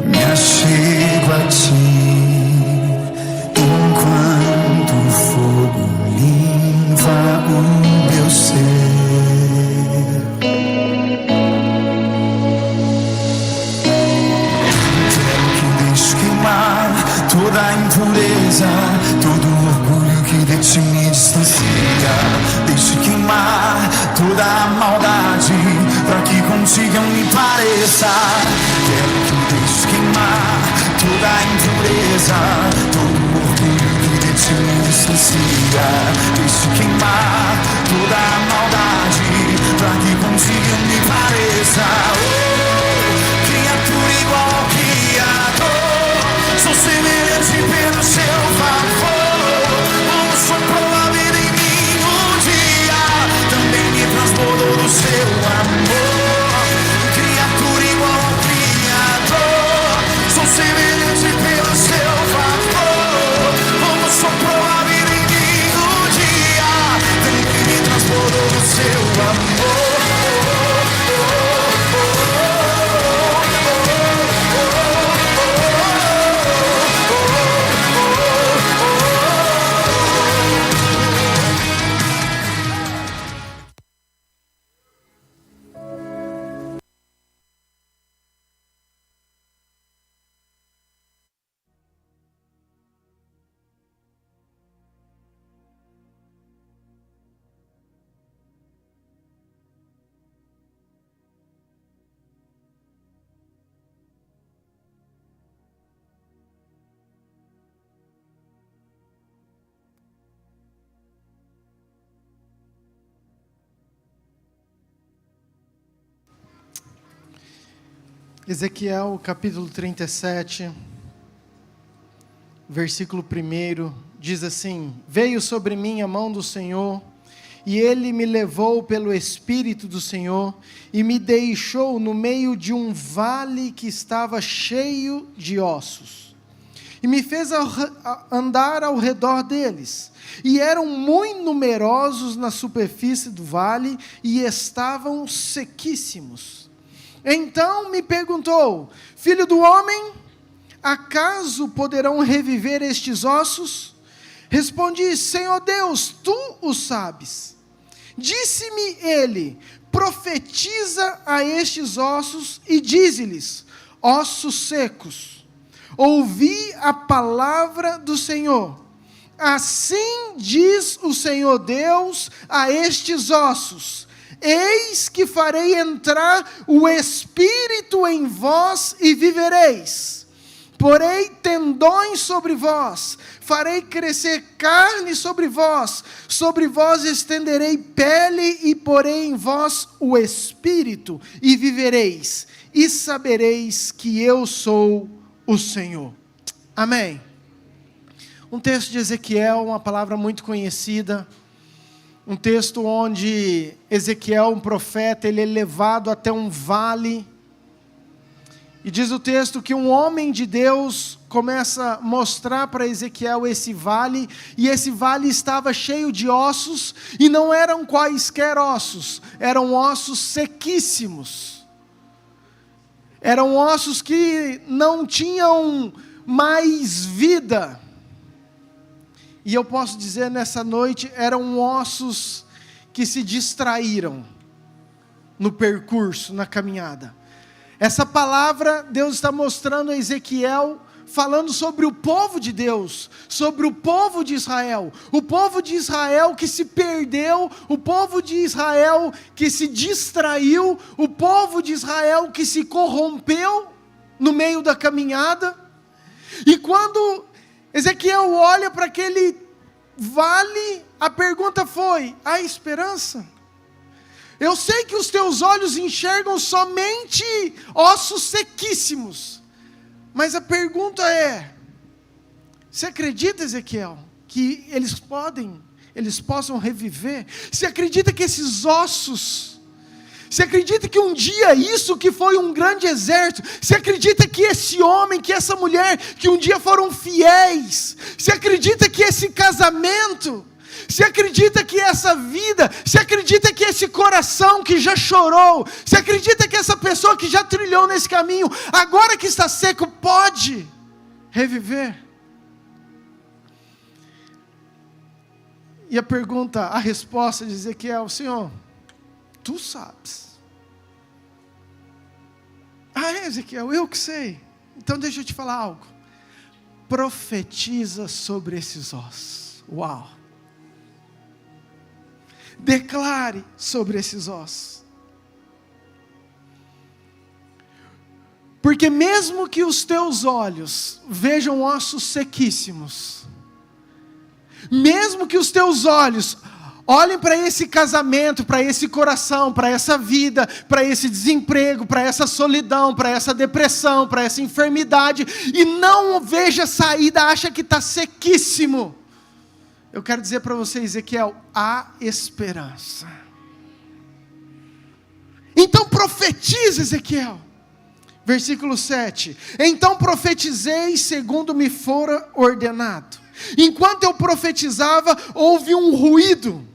Me achego a ti enquanto o fogo limpa o meu ser. Quero que deixe queimar toda a impureza, todo o orgulho que de ti me distancia. Deixe queimar toda a maldade, para que contigo eu me pareça. Quero que deixe queimar toda a impureza, todo o orgulho que de ti me distancia. Deixe queimar toda a maldade, para que contigo eu me pareça. Criatura igual ao Criador, sou semelhante pelo seu favor. Soprou a vida em mim um dia, também me transbordou do seu amor. Criatura igual ao Criador, sou semelhante pelo seu favor. Como soprou a vida em mim um dia, também me transbordou do seu amor. Ezequiel capítulo 37, versículo 1, diz assim: Veio sobre mim a mão do Senhor, e Ele me levou pelo Espírito do Senhor, e me deixou no meio de um vale que estava cheio de ossos, e me fez andar ao redor deles, e eram muito numerosos na superfície do vale, e estavam sequíssimos. Então me perguntou: Filho do homem, acaso poderão reviver estes ossos? Respondi: Senhor Deus, tu o sabes. Disse-me ele: profetiza a estes ossos e dize-lhes: ossos secos, ouvi a palavra do Senhor. Assim diz o Senhor Deus a estes ossos: eis que farei entrar o Espírito em vós e vivereis. Porei tendões sobre vós, farei crescer carne sobre vós estenderei pele e porei em vós o Espírito e vivereis, e sabereis que eu sou o Senhor. Amém. Um texto de Ezequiel, uma palavra muito conhecida. Um texto onde Ezequiel, um profeta, ele é levado até um vale. E diz o texto que um homem de Deus começa a mostrar para Ezequiel esse vale. E esse vale estava cheio de ossos. E não eram quaisquer ossos. Eram ossos sequíssimos. Eram ossos que não tinham mais vida. E eu posso dizer nessa noite, eram ossos que se distraíram no percurso, na caminhada. Essa palavra, Deus está mostrando a Ezequiel, falando sobre o povo de Deus, sobre o povo de Israel. O povo de Israel que se perdeu, o povo de Israel que se distraiu, o povo de Israel que se corrompeu no meio da caminhada. E quando Ezequiel olha para aquele vale, a pergunta foi: há esperança? Eu sei que os teus olhos enxergam somente ossos sequíssimos, mas a pergunta é: você acredita, Ezequiel, que eles possam reviver? Você acredita que esses ossos, você acredita que um dia isso que foi um grande exército, você acredita que esse homem, que essa mulher, que um dia foram fiéis, você acredita que esse casamento, você acredita que essa vida, você acredita que esse coração que já chorou, você acredita que essa pessoa que já trilhou nesse caminho, agora que está seco, pode reviver? E a pergunta, a resposta de Ezequiel: Senhor, tu sabes. Ezequiel, eu que sei. Então deixa eu te falar algo. Profetiza sobre esses ossos. Uau. Declare sobre esses ossos. Porque mesmo que os teus olhos vejam ossos sequíssimos, mesmo que os teus olhos olhem para esse casamento, para esse coração, para essa vida, para esse desemprego, para essa solidão, para essa depressão, para essa enfermidade, e não veja saída, acha que está sequíssimo, eu quero dizer para você, Ezequiel, há esperança. Então profetiza, Ezequiel. Versículo 7. Então profetizei segundo me fora ordenado. Enquanto eu profetizava, houve um ruído,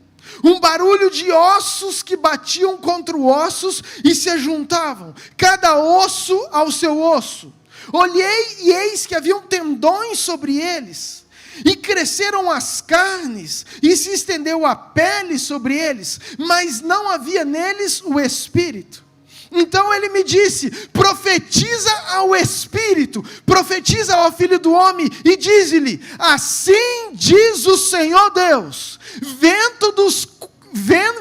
um barulho de ossos que batiam contra ossos e se ajuntavam, cada osso ao seu osso. Olhei e eis que haviam tendões sobre eles, e cresceram as carnes, e se estendeu a pele sobre eles, mas não havia neles o espírito. Então ele me disse: profetiza ao Espírito, profetiza ao Filho do Homem, e diz-lhe: assim diz o Senhor Deus,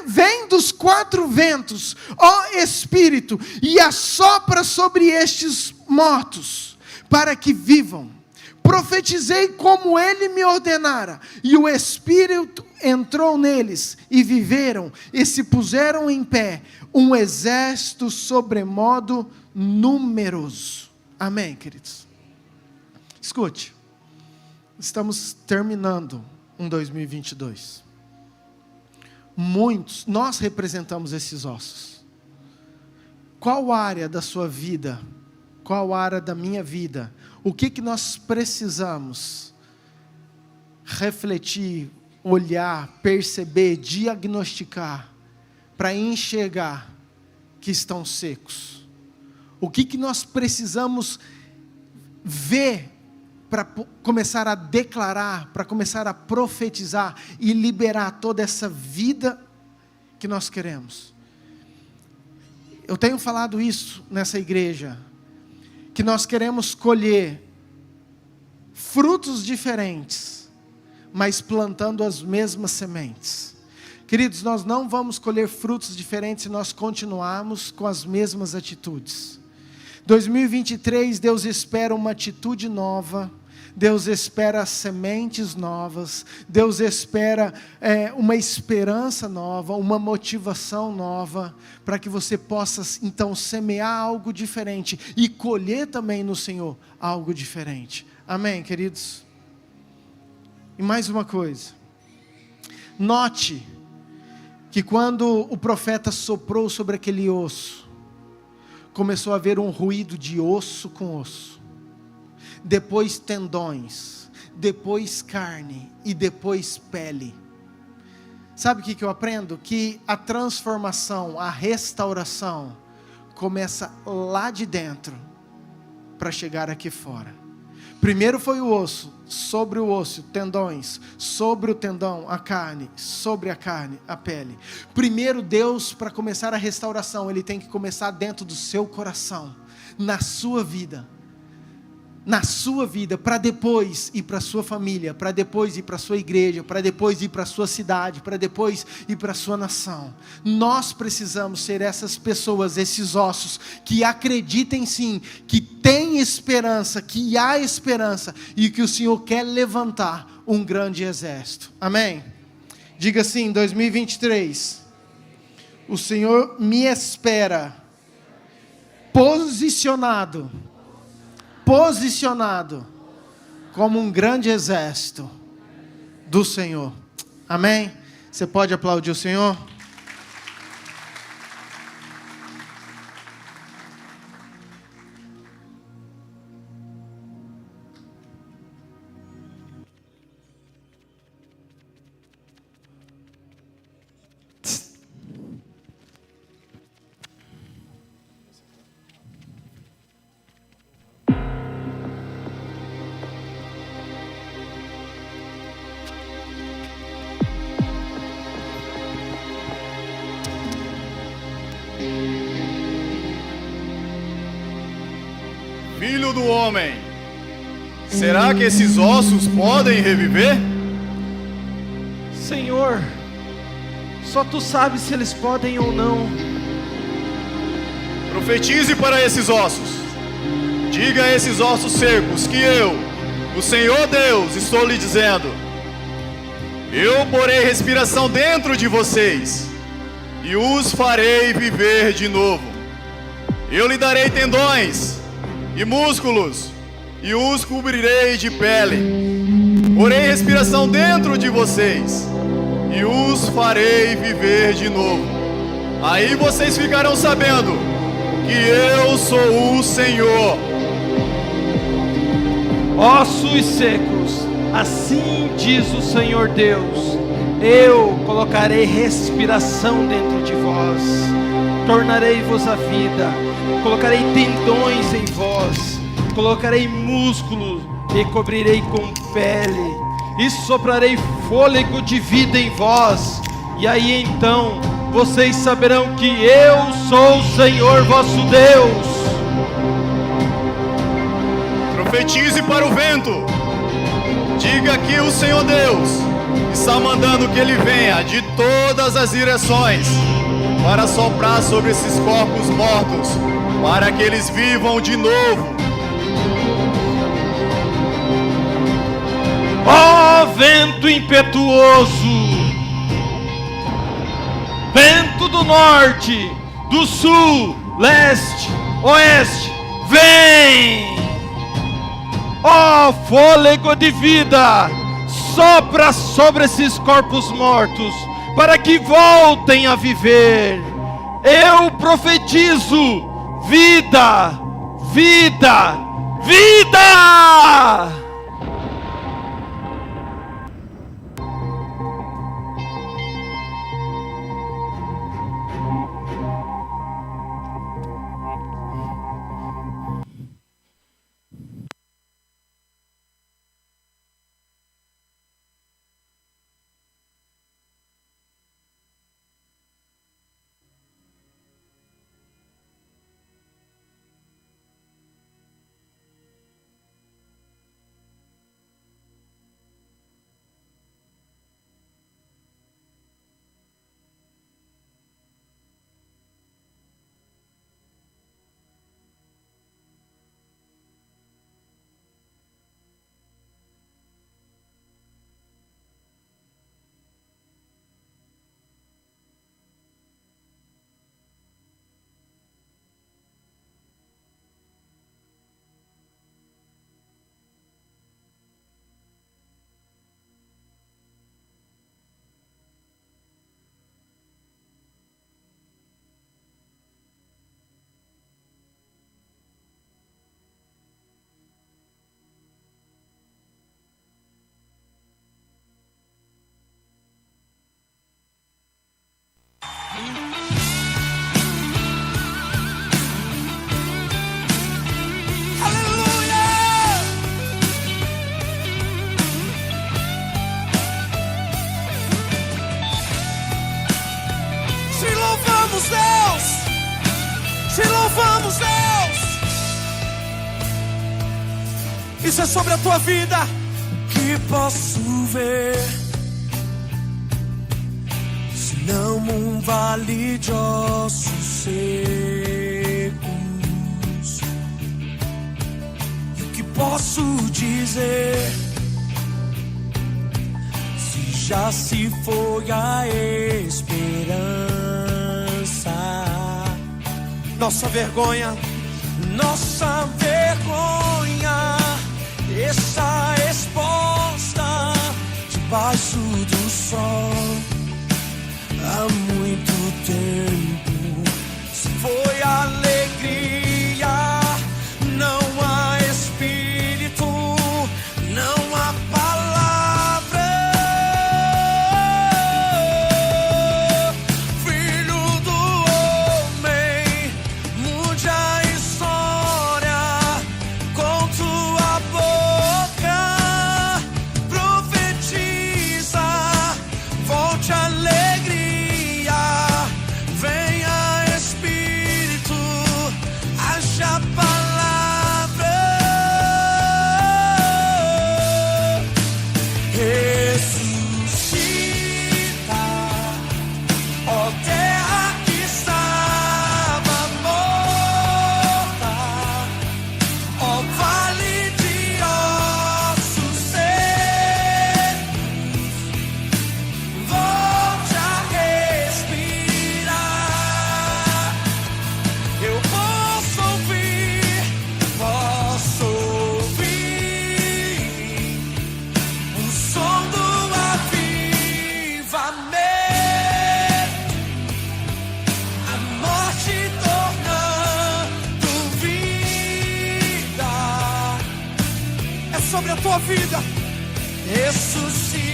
vem dos quatro ventos, ó Espírito, e assopra sobre estes mortos, para que vivam. Profetizei como ele me ordenara, e o Espírito entrou neles, e viveram, e se puseram em pé, um exército sobremodo numeroso. Amém, queridos? Escute, estamos terminando um 2022. Nós representamos esses ossos. Qual área da sua vida, qual área da minha vida, o que nós precisamos refletir, olhar, perceber, diagnosticar, para enxergar que estão secos? O que nós precisamos ver para começar a declarar, para começar a profetizar e liberar toda essa vida que nós queremos? Eu tenho falado isso nessa igreja, que nós queremos colher frutos diferentes, mas plantando as mesmas sementes. Queridos, nós não vamos colher frutos diferentes se nós continuarmos com as mesmas atitudes. 2023, Deus espera uma atitude nova, Deus espera sementes novas, Deus espera uma esperança nova, uma motivação nova, para que você possa então semear algo diferente e colher também no Senhor algo diferente. Amém, queridos? E mais uma coisa, note que quando o profeta soprou sobre aquele osso, começou a haver um ruído de osso com osso, depois tendões, depois carne e depois pele. Sabe o que eu aprendo? Que a transformação, a restauração começa lá de dentro para chegar aqui fora. Primeiro foi o osso, sobre o osso, tendões, sobre o tendão, a carne, sobre a carne, a pele. Primeiro Deus, para começar a restauração, Ele tem que começar dentro do seu coração, na sua vida. na sua vida, para depois ir para a sua família, para depois ir para a sua igreja, para depois ir para a sua cidade, para depois ir para a sua nação. Nós precisamos ser essas pessoas, esses ossos, que acreditem sim, que tem esperança, que há esperança, e que o Senhor quer levantar um grande exército. Amém? Diga assim, 2023, o Senhor me espera, posicionado como um grande exército do Senhor. Amém? Você pode aplaudir o Senhor? Filho do homem, será que esses ossos podem reviver? Senhor, só Tu sabes se eles podem ou não. Profetize para esses ossos. Diga a esses ossos secos que eu, o Senhor Deus, estou lhe dizendo: eu porei respiração dentro de vocês e os farei viver de novo. Eu lhe darei tendões e músculos, e os cobrirei de pele. Porei respiração dentro de vocês, e os farei viver de novo. Aí vocês ficarão sabendo que eu sou o Senhor. Ossos secos, assim diz o Senhor Deus: eu colocarei respiração dentro de vós, tornarei-vos a vida, colocarei tendões em vós, colocarei músculos e cobrirei com pele, e soprarei fôlego de vida em vós, e aí então vocês saberão que eu sou o Senhor vosso Deus. Profetize para o vento. Diga que o Senhor Deus está mandando que ele venha de todas as direções para soprar sobre esses corpos mortos, para que eles vivam de novo. Ó vento impetuoso, vento do norte, do sul, leste, oeste, vem! Ó fôlego de vida, sopra sobre esses corpos mortos, para que voltem a viver. Eu profetizo vida, vida, vida! Isso é sobre a tua vida. O que posso ver, se não um vale de ossos secos? E o que posso dizer, se já se foi a esperança? Nossa vergonha está exposta debaixo do sol há muito tempo. Se foi alegria, não há espírito, não há palavra. Filho do homem, mude a história com tua boca. Profetiza, volte a alegria, venha espírito, haja palavra. Ressuscita, ó terra que estava morta, ó vale de ossos secos, volte a respirar. Eu posso ouvir o som do avivamento, a morte tornando vida. É sobre a tua vida. Ressuscita.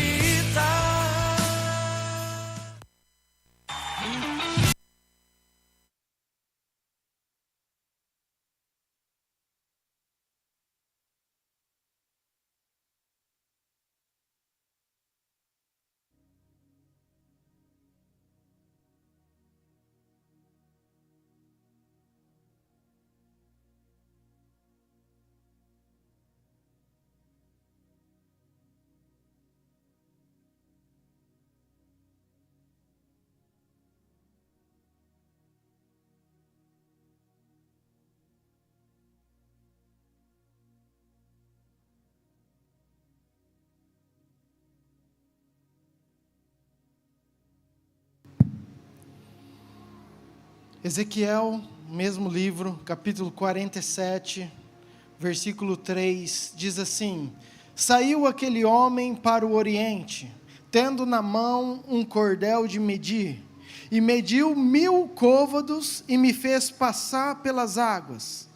Ezequiel, mesmo livro, capítulo 47, versículo 3, diz assim: saiu aquele homem para o oriente, tendo na mão um cordel de medir, e mediu 1000 côvados, e me fez passar pelas águas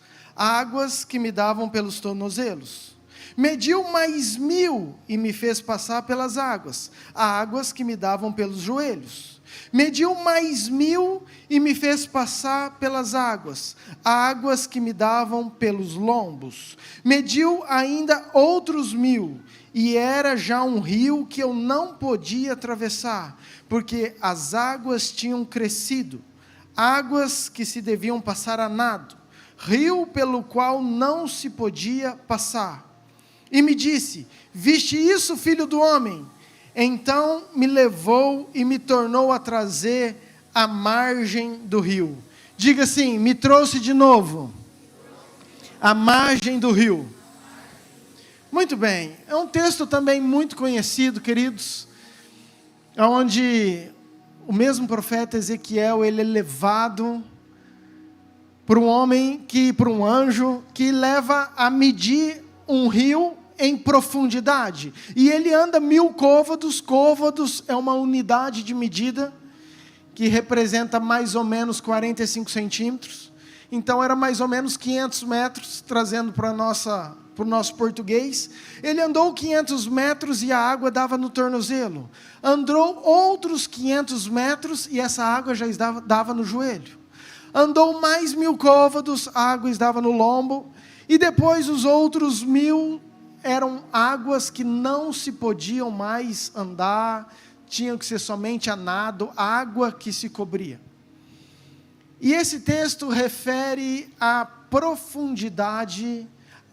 que me davam pelos tornozelos. Mediu mais 1000, e me fez passar pelas águas que me davam pelos joelhos. Mediu mais 1000 e me fez passar pelas águas que me davam pelos lombos. Mediu ainda outros 1000, e era já um rio que eu não podia atravessar, porque as águas tinham crescido, águas que se deviam passar a nado, rio pelo qual não se podia passar. E me disse: viste isso, filho do homem? Então me levou e me tornou a trazer à margem do rio. Diga assim: me trouxe de novo à margem do rio. Muito bem, é um texto também muito conhecido, queridos, onde o mesmo profeta Ezequiel, ele é levado por um anjo que leva a medir um rio em profundidade, e ele anda 1000 côvados. Côvados é uma unidade de medida que representa mais ou menos 45 centímetros, então era mais ou menos 500 metros, trazendo para o nosso português. Ele andou 500 metros e a água dava no tornozelo, andou outros 500 metros e essa água já dava no joelho, andou mais 1000 côvados, a água estava no lombo, e depois os outros 1000 eram águas que não se podiam mais andar, tinham que ser somente a nado, água que se cobria. E esse texto refere à profundidade,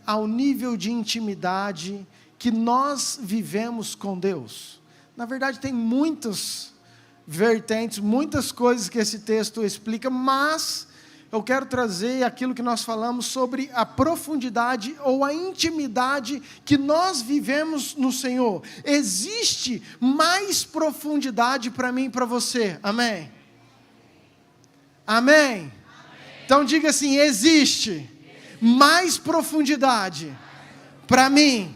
ao nível de intimidade que nós vivemos com Deus? Na verdade, tem muitas vertentes, muitas coisas que esse texto explica, mas eu quero trazer aquilo que nós falamos sobre a profundidade ou a intimidade que nós vivemos no Senhor. Existe mais profundidade para mim e para você, amém? Amém? Então diga assim: existe mais profundidade para mim.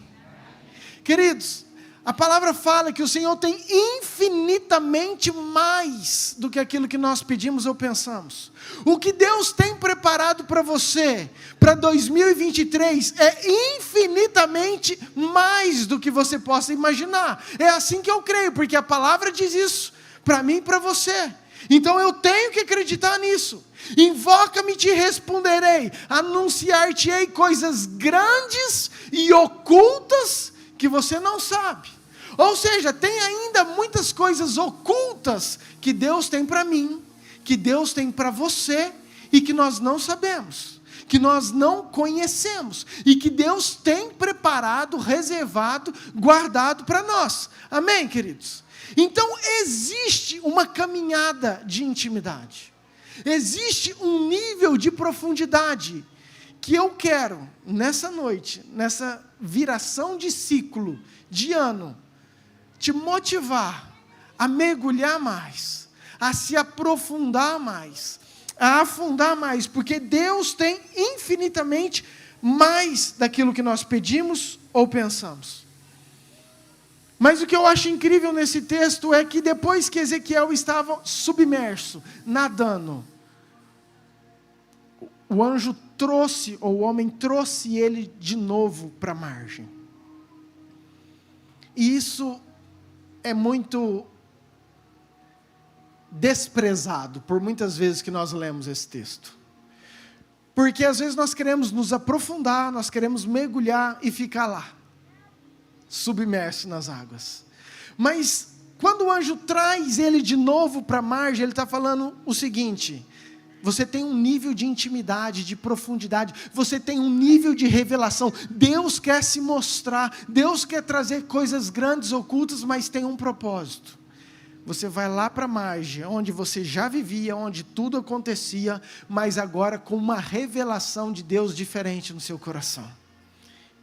Queridos, a palavra fala que o Senhor tem infinitamente mais do que aquilo que nós pedimos ou pensamos. O que Deus tem preparado para você, para 2023, é infinitamente mais do que você possa imaginar. É assim que eu creio, porque a palavra diz isso para mim e para você. Então eu tenho que acreditar nisso. Invoca-me e te responderei, anunciar-te-ei coisas grandes e ocultas que você não sabe. Ou seja, tem ainda muitas coisas ocultas que Deus tem para mim, que Deus tem para você, e que nós não sabemos, que nós não conhecemos, e que Deus tem preparado, reservado, guardado para nós. Amém, queridos? Então existe uma caminhada de intimidade, existe um nível de profundidade, que eu quero, nessa noite, nessa viração de ciclo, de ano, te motivar a mergulhar mais, a se aprofundar mais, a afundar mais, porque Deus tem infinitamente mais daquilo que nós pedimos ou pensamos. Mas o que eu acho incrível nesse texto é que depois que Ezequiel estava submerso, nadando, o anjo trouxe, ou o homem trouxe ele de novo para a margem. E isso é muito desprezado por muitas vezes que nós lemos esse texto. Porque às vezes nós queremos nos aprofundar, nós queremos mergulhar e ficar lá, submerso nas águas. Mas quando o anjo traz ele de novo para a margem, ele está falando o seguinte: você tem um nível de intimidade, de profundidade, você tem um nível de revelação. Deus quer se mostrar, Deus quer trazer coisas grandes, ocultas, mas tem um propósito. Você vai lá para a margem, onde você já vivia, onde tudo acontecia, mas agora com uma revelação de Deus diferente no seu coração.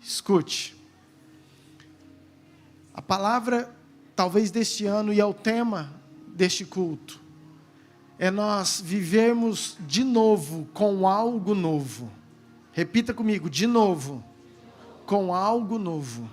Escute, a palavra talvez deste ano, e é o tema deste culto, é nós vivermos de novo com algo novo. Repita comigo: de novo, com algo novo.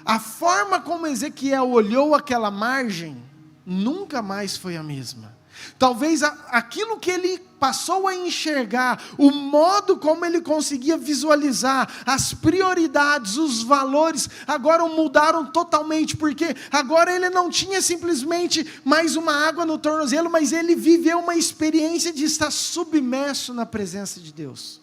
A forma como Ezequiel olhou aquela margem nunca mais foi a mesma. Talvez aquilo que ele passou a enxergar, o modo como ele conseguia visualizar, as prioridades, os valores, agora mudaram totalmente, porque agora ele não tinha simplesmente mais uma água no tornozelo, mas ele viveu uma experiência de estar submerso na presença de Deus.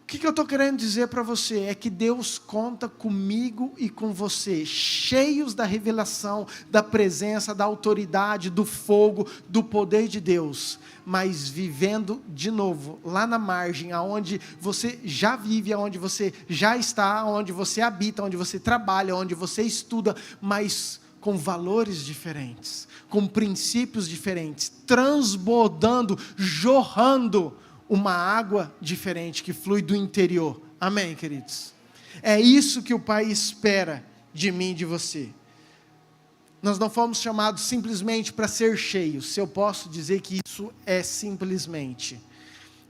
O que eu estou querendo dizer para você é que Deus conta comigo e com você, cheios da revelação, da presença, da autoridade, do fogo, do poder de Deus, mas vivendo de novo, lá na margem, aonde você já vive, aonde você já está, onde você habita, onde você trabalha, onde você estuda, mas com valores diferentes, com princípios diferentes, transbordando, jorrando, uma água diferente que flui do interior. Amém, queridos? É isso que o Pai espera de mim e de você. Nós não fomos chamados simplesmente para ser cheios, se eu posso dizer que isso é simplesmente.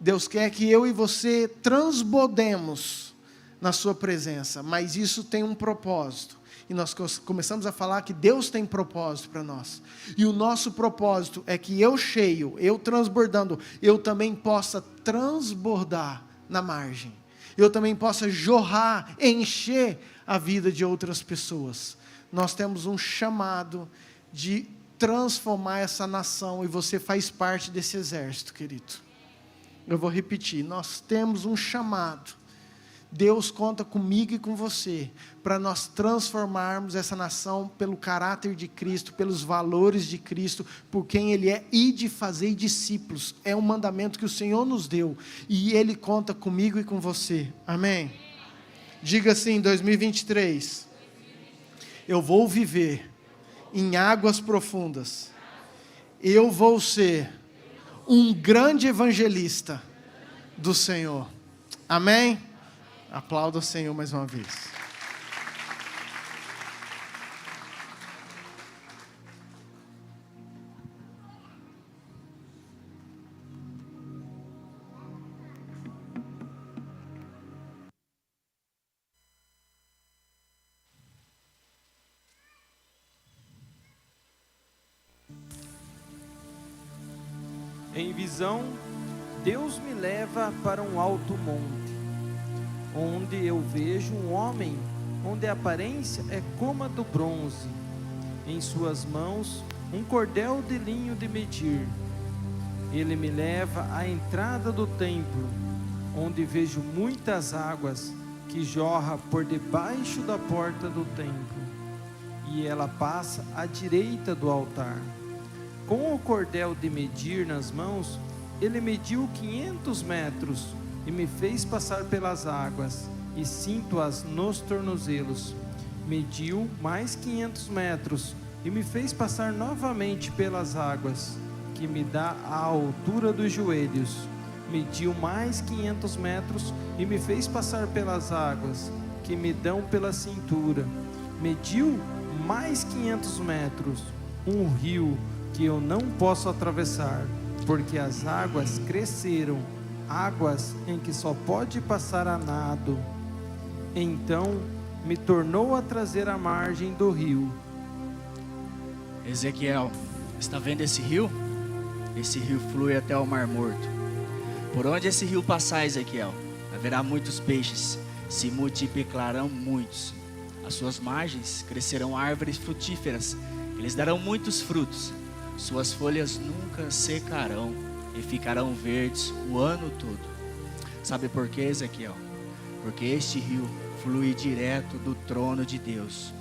Deus quer que eu e você transbordemos na sua presença, mas isso tem um propósito. E nós começamos a falar que Deus tem propósito para nós. E o nosso propósito é que eu cheio, eu transbordando, eu também possa transbordar na margem. Eu também possa jorrar, encher a vida de outras pessoas. Nós temos um chamado de transformar essa nação, e você faz parte desse exército, querido. Eu vou repetir, nós temos um chamado Deus conta comigo e com você, para nós transformarmos essa nação pelo caráter de Cristo, pelos valores de Cristo, por quem Ele é, e de fazer discípulos. É um mandamento que o Senhor nos deu, e Ele conta comigo e com você. Amém? Diga assim, 2023, eu vou viver em águas profundas, eu vou ser um grande evangelista do Senhor. Amém? Aplauda o Senhor mais uma vez. Em visão, Deus me leva para um alto monte, onde eu vejo um homem, onde a aparência é como a do bronze, em suas mãos um cordel de linho de medir. Ele me leva à entrada do templo, onde vejo muitas águas que jorram por debaixo da porta do templo, e ela passa à direita do altar. Com o cordel de medir nas mãos, ele mediu 500 metros e me fez passar pelas águas, e cinto-as nos tornozelos. Mediu mais 500 metros e me fez passar novamente pelas águas, que me dá a altura dos joelhos. Mediu mais 500 metros e me fez passar pelas águas, que me dão pela cintura. Mediu mais 500 metros, um rio que eu não posso atravessar, porque as águas cresceram, águas em que só pode passar a nado. Então me tornou a trazer à margem do rio. Ezequiel, está vendo esse rio? Esse rio flui até o Mar Morto. Por onde esse rio passar, Ezequiel, haverá muitos peixes, se multiplicarão muitos. Às suas margens crescerão árvores frutíferas, eles darão muitos frutos. Suas folhas nunca secarão e ficarão verdes o ano todo. Sabe por quê, Ezequiel? Porque este rio flui direto do trono de Deus.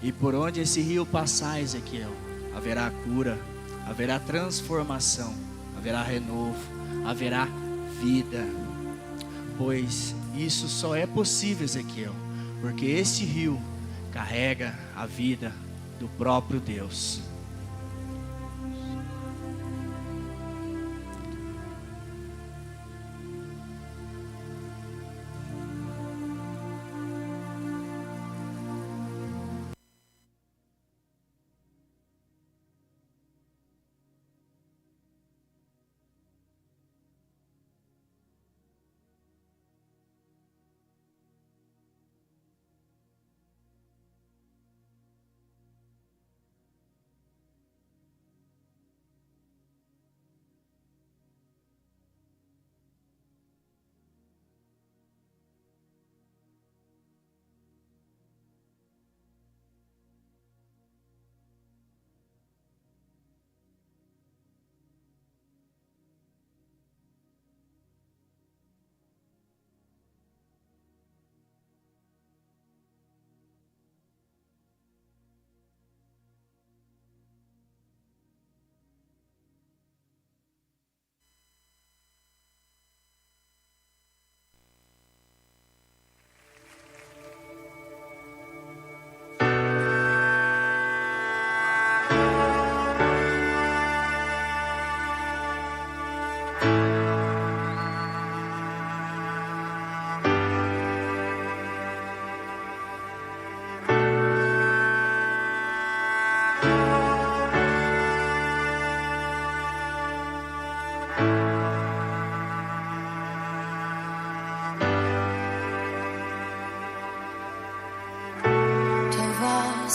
E por onde esse rio passar, Ezequiel, haverá cura, haverá transformação, haverá renovo, haverá vida. Pois isso só é possível, Ezequiel, porque este rio carrega a vida do próprio Deus.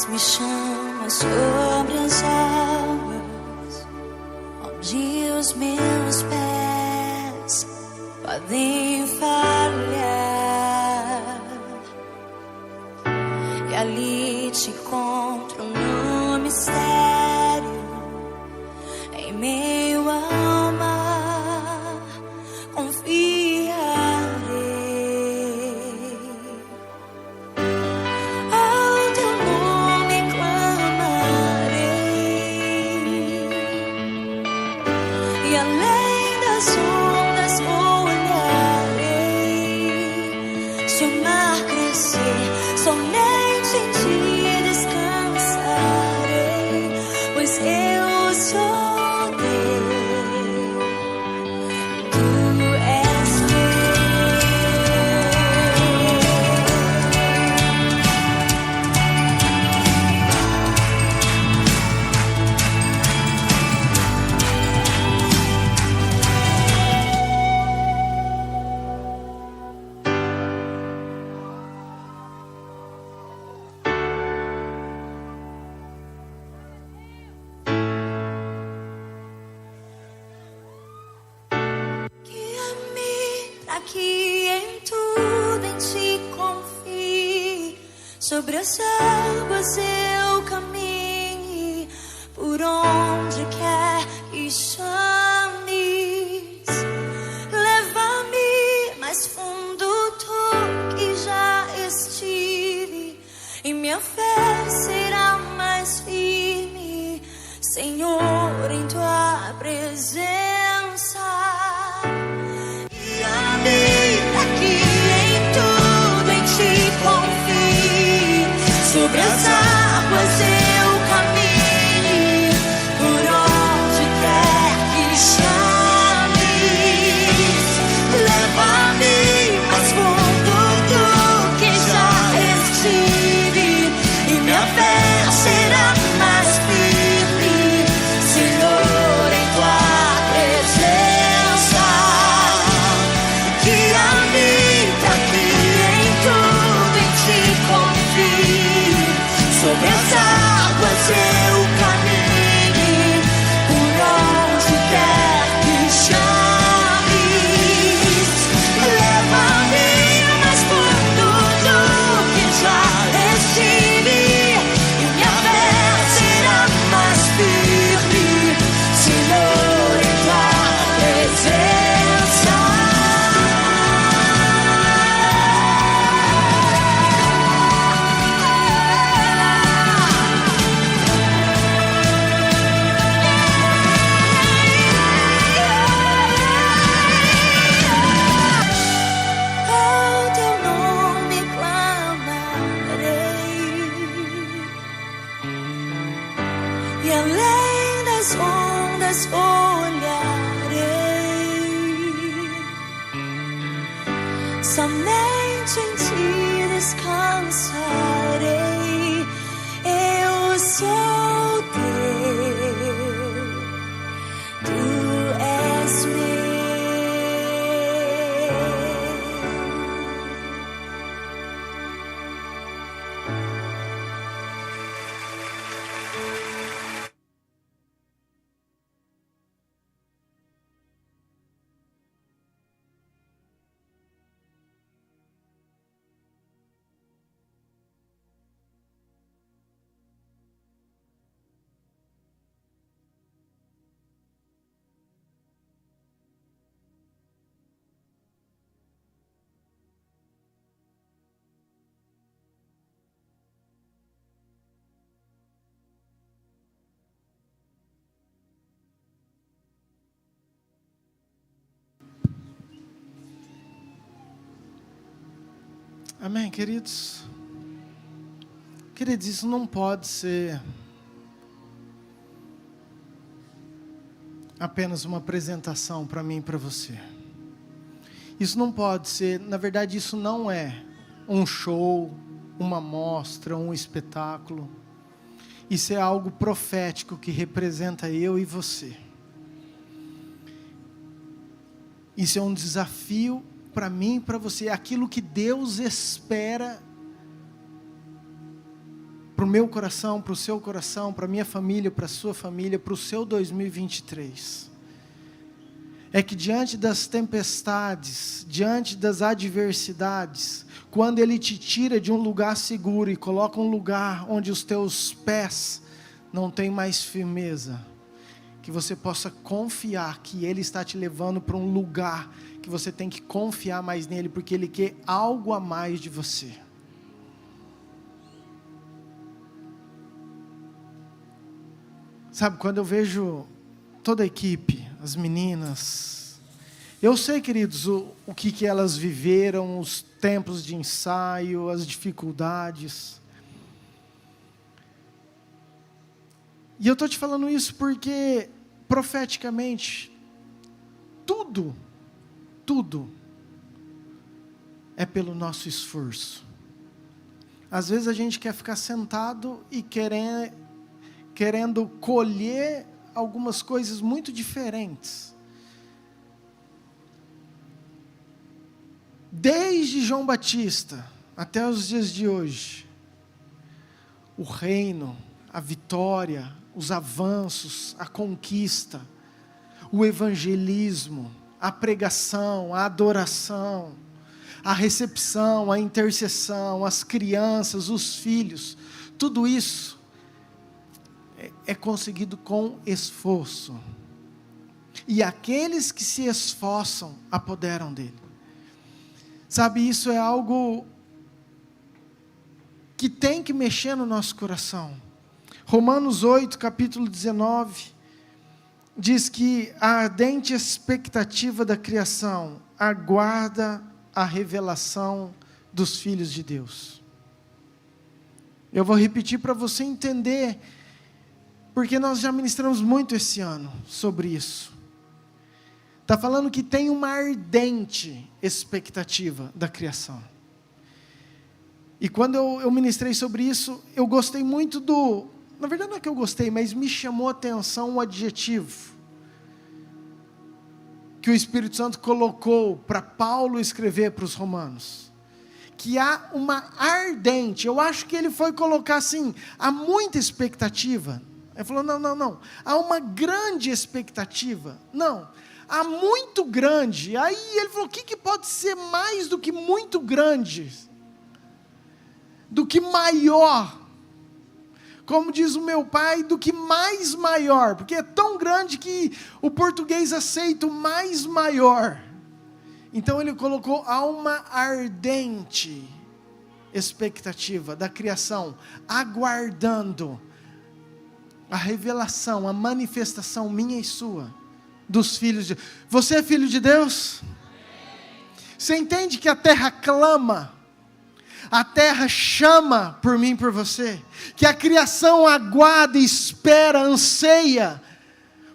Me chama sobre as águas, onde os meus pés podem falhar, e ali te encontro no mistério, em meio ao mar, confiarei. sobre as águas eu caminhe, por onde quer que chames. Leva-me mais fundo do que já estive, e minha fé será mais firme, Senhor, em tua presença. Guia-me aqui em tudo, em ti confio, sobre as águas eu caminhe, por onde quer que chames. Leva-me mais fundo do que já estive, e minha fé será mais firme, Senhor, em tua presença. Guia-me daqui em tudo, em ti confio, sobre as águas eu caminhe, por onde quer que chames. Leva-me mais fundo do que já estive, e minha fé será mais firme, Senhor, em tua presença. Ao teu nome clamarei, e além das ondas olharei, somente em ti descansarei. Eu sou teu, tu és meu. Amém, queridos? Queridos, isso não pode ser apenas uma apresentação para mim e para você. Isso não pode ser, na verdade, isso não é um show, uma mostra, um espetáculo. Isso é algo profético que representa eu e você. Isso é um desafio para mim e para você, é aquilo que Deus espera para o meu coração, para o seu coração, para a minha família, para a sua família, para o seu 2023. É que diante das tempestades, diante das adversidades, quando Ele te tira de um lugar seguro e coloca um lugar onde os teus pés não têm mais firmeza, que você possa confiar que Ele está te levando para um lugar que você tem que confiar mais nele, porque Ele quer algo a mais de você. Sabe, quando eu vejo toda a equipe, as meninas, eu sei, queridos, o que elas viveram, os tempos de ensaio, as dificuldades. E eu estou te falando isso porque, profeticamente, tudo é pelo nosso esforço. Às vezes a gente quer ficar sentado e querendo colher algumas coisas muito diferentes. Desde João Batista até os dias de hoje, o reino, a vitória, os avanços, a conquista, o evangelismo, a pregação, a adoração, a recepção, a intercessão, as crianças, os filhos, tudo isso é conseguido com esforço. E aqueles que se esforçam apoderam dele. Sabe, isso é algo que tem que mexer no nosso coração. Romanos 8, capítulo 19, diz que a ardente expectativa da criação aguarda a revelação dos filhos de Deus. Eu vou repetir para você entender, porque nós já ministramos muito esse ano sobre isso. Está falando que tem uma ardente expectativa da criação. E quando eu ministrei sobre isso, eu gostei muito na verdade não é que eu gostei, mas me chamou a atenção um adjetivo que o Espírito Santo colocou para Paulo escrever para os romanos. Que há uma ardente, eu acho que ele foi colocar assim, há muita expectativa. Ele falou, não, há uma grande expectativa. Não, há muito grande. Aí ele falou, o que pode ser mais do que muito grande? Do que maior? Como diz o meu pai, do que mais maior, porque é tão grande que o português aceita o mais maior. Então ele colocou, há uma ardente expectativa da criação, aguardando a revelação, a manifestação minha e sua, dos filhos de Deus. Você é filho de Deus? Você entende que a terra clama, a terra chama por mim e por você, que a criação aguarda, espera, anseia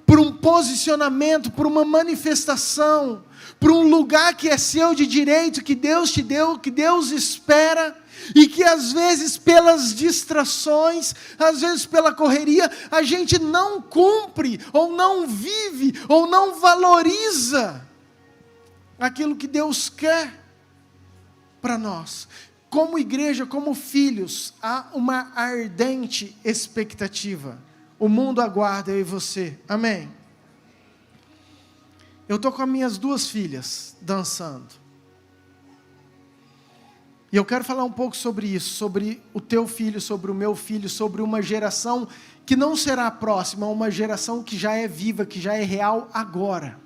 por um posicionamento, por uma manifestação, por um lugar que é seu de direito, que Deus te deu, que Deus espera, e que às vezes pelas distrações, às vezes pela correria, a gente não cumpre, ou não vive, ou não valoriza aquilo que Deus quer para nós. Como igreja, como filhos, há uma ardente expectativa. O mundo aguarda eu e você. Amém? Eu estou com as minhas 2 filhas dançando. E eu quero falar um pouco sobre isso, sobre o teu filho, sobre o meu filho, sobre uma geração que não será próxima, uma geração que já é viva, que já é real agora.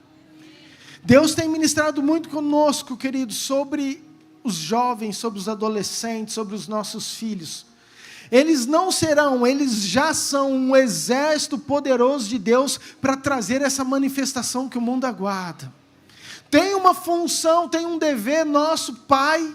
Deus tem ministrado muito conosco, queridos, sobre os jovens, sobre os adolescentes, sobre os nossos filhos. Eles não serão, eles já são um exército poderoso de Deus para trazer essa manifestação que o mundo aguarda. Tem uma função, tem um dever nosso, pai,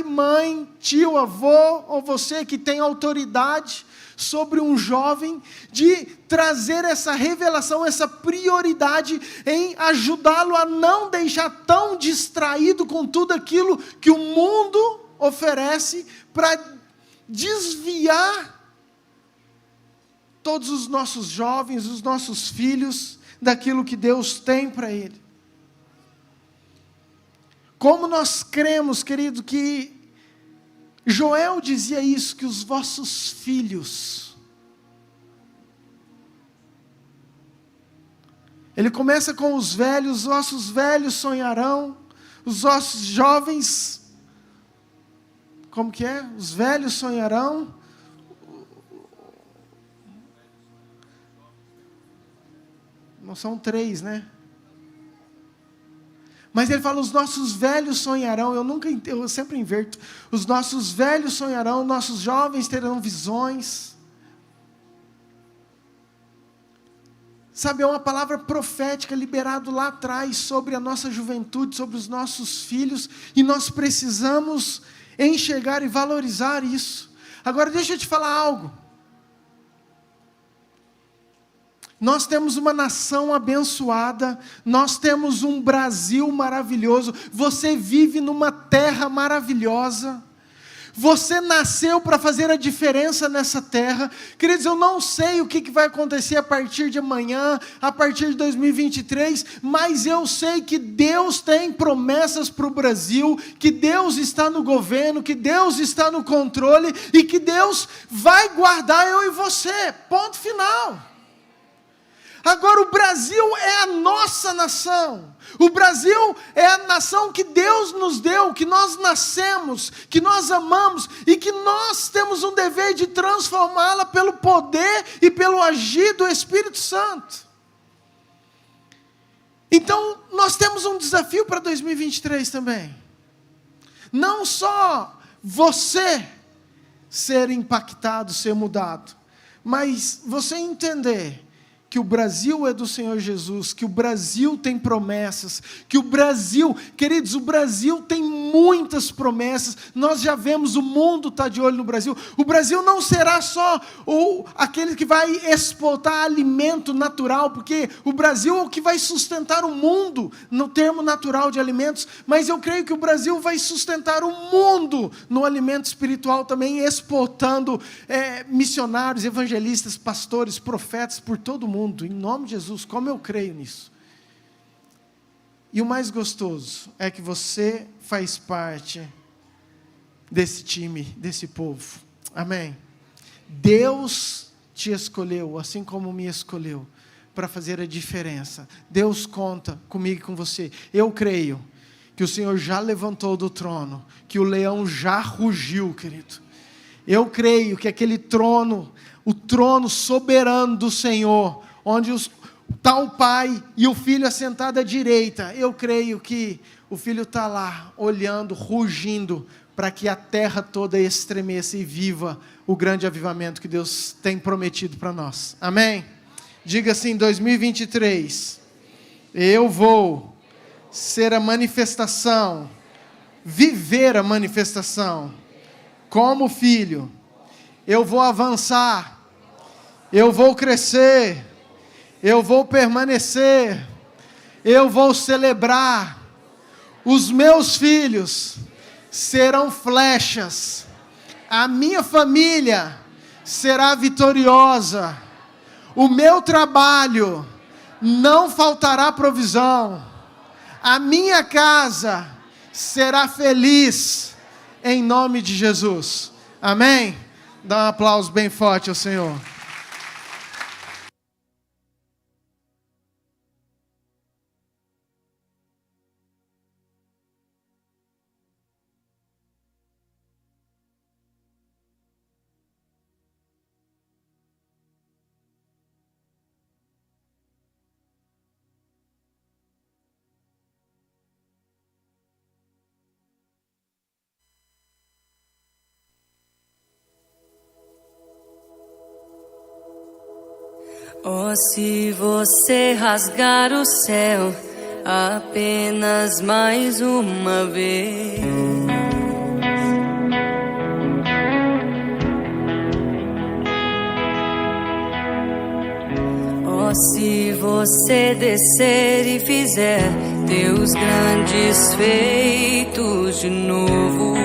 mãe, tio, avô, ou você que tem autoridade sobre um jovem, de trazer essa revelação, essa prioridade em ajudá-lo a não deixar tão distraído com tudo aquilo que o mundo oferece, para desviar todos os nossos jovens, os nossos filhos, daquilo que Deus tem para ele. Como nós cremos, querido, que Joel dizia isso, que os vossos filhos, ele começa com os velhos, os vossos velhos sonharão, os vossos jovens, como que é? Os velhos sonharão, não são 3, né? Mas ele fala, os nossos velhos sonharão, eu sempre inverto, os nossos velhos sonharão, nossos jovens terão visões. Sabe, é uma palavra profética liberada lá atrás sobre a nossa juventude, sobre os nossos filhos, e nós precisamos enxergar e valorizar isso. Agora deixa eu te falar algo. Nós temos uma nação abençoada, nós temos um Brasil maravilhoso, você vive numa terra maravilhosa, você nasceu para fazer a diferença nessa terra. Queridos, eu não sei o que vai acontecer a partir de amanhã, a partir de 2023, mas eu sei que Deus tem promessas para o Brasil, que Deus está no governo, que Deus está no controle, e que Deus vai guardar eu e você, ponto final. Agora o Brasil é a nossa nação. O Brasil é a nação que Deus nos deu, que nós nascemos, que nós amamos e que nós temos um dever de transformá-la pelo poder e pelo agir do Espírito Santo. Então, nós temos um desafio para 2023 também. Não só você ser impactado, ser mudado, mas você entender que o Brasil é do Senhor Jesus, que o Brasil tem promessas, que o Brasil, queridos, o Brasil tem muitas promessas. Nós já vemos, o mundo está de olho no Brasil. O Brasil não será só aquele que vai exportar alimento natural, porque o Brasil é o que vai sustentar o mundo no termo natural de alimentos, mas eu creio que o Brasil vai sustentar o mundo no alimento espiritual também, exportando missionários, evangelistas, pastores, profetas por todo o mundo. Em nome de Jesus, como eu creio nisso. E o mais gostoso é que você faz parte desse time, desse povo. Amém? Deus te escolheu, assim como me escolheu, para fazer a diferença. Deus conta comigo e com você. Eu creio que o Senhor já levantou do trono, que o leão já rugiu, querido. Eu creio que aquele trono, o trono soberano do Senhor, onde está o Pai e o Filho assentado à direita, eu creio que o Filho está lá, olhando, rugindo, para que a terra toda estremeça e viva o grande avivamento que Deus tem prometido para nós. Amém? Diga assim, 2023, eu vou ser a manifestação, viver a manifestação, como filho, eu vou avançar, eu vou crescer, eu vou permanecer, eu vou celebrar, os meus filhos serão flechas, a minha família será vitoriosa, o meu trabalho não faltará provisão, a minha casa será feliz, em nome de Jesus. Amém? Dá um aplauso bem forte ao Senhor. Oh, se você rasgar o céu apenas mais uma vez, oh, se você descer e fizer teus grandes feitos de novo,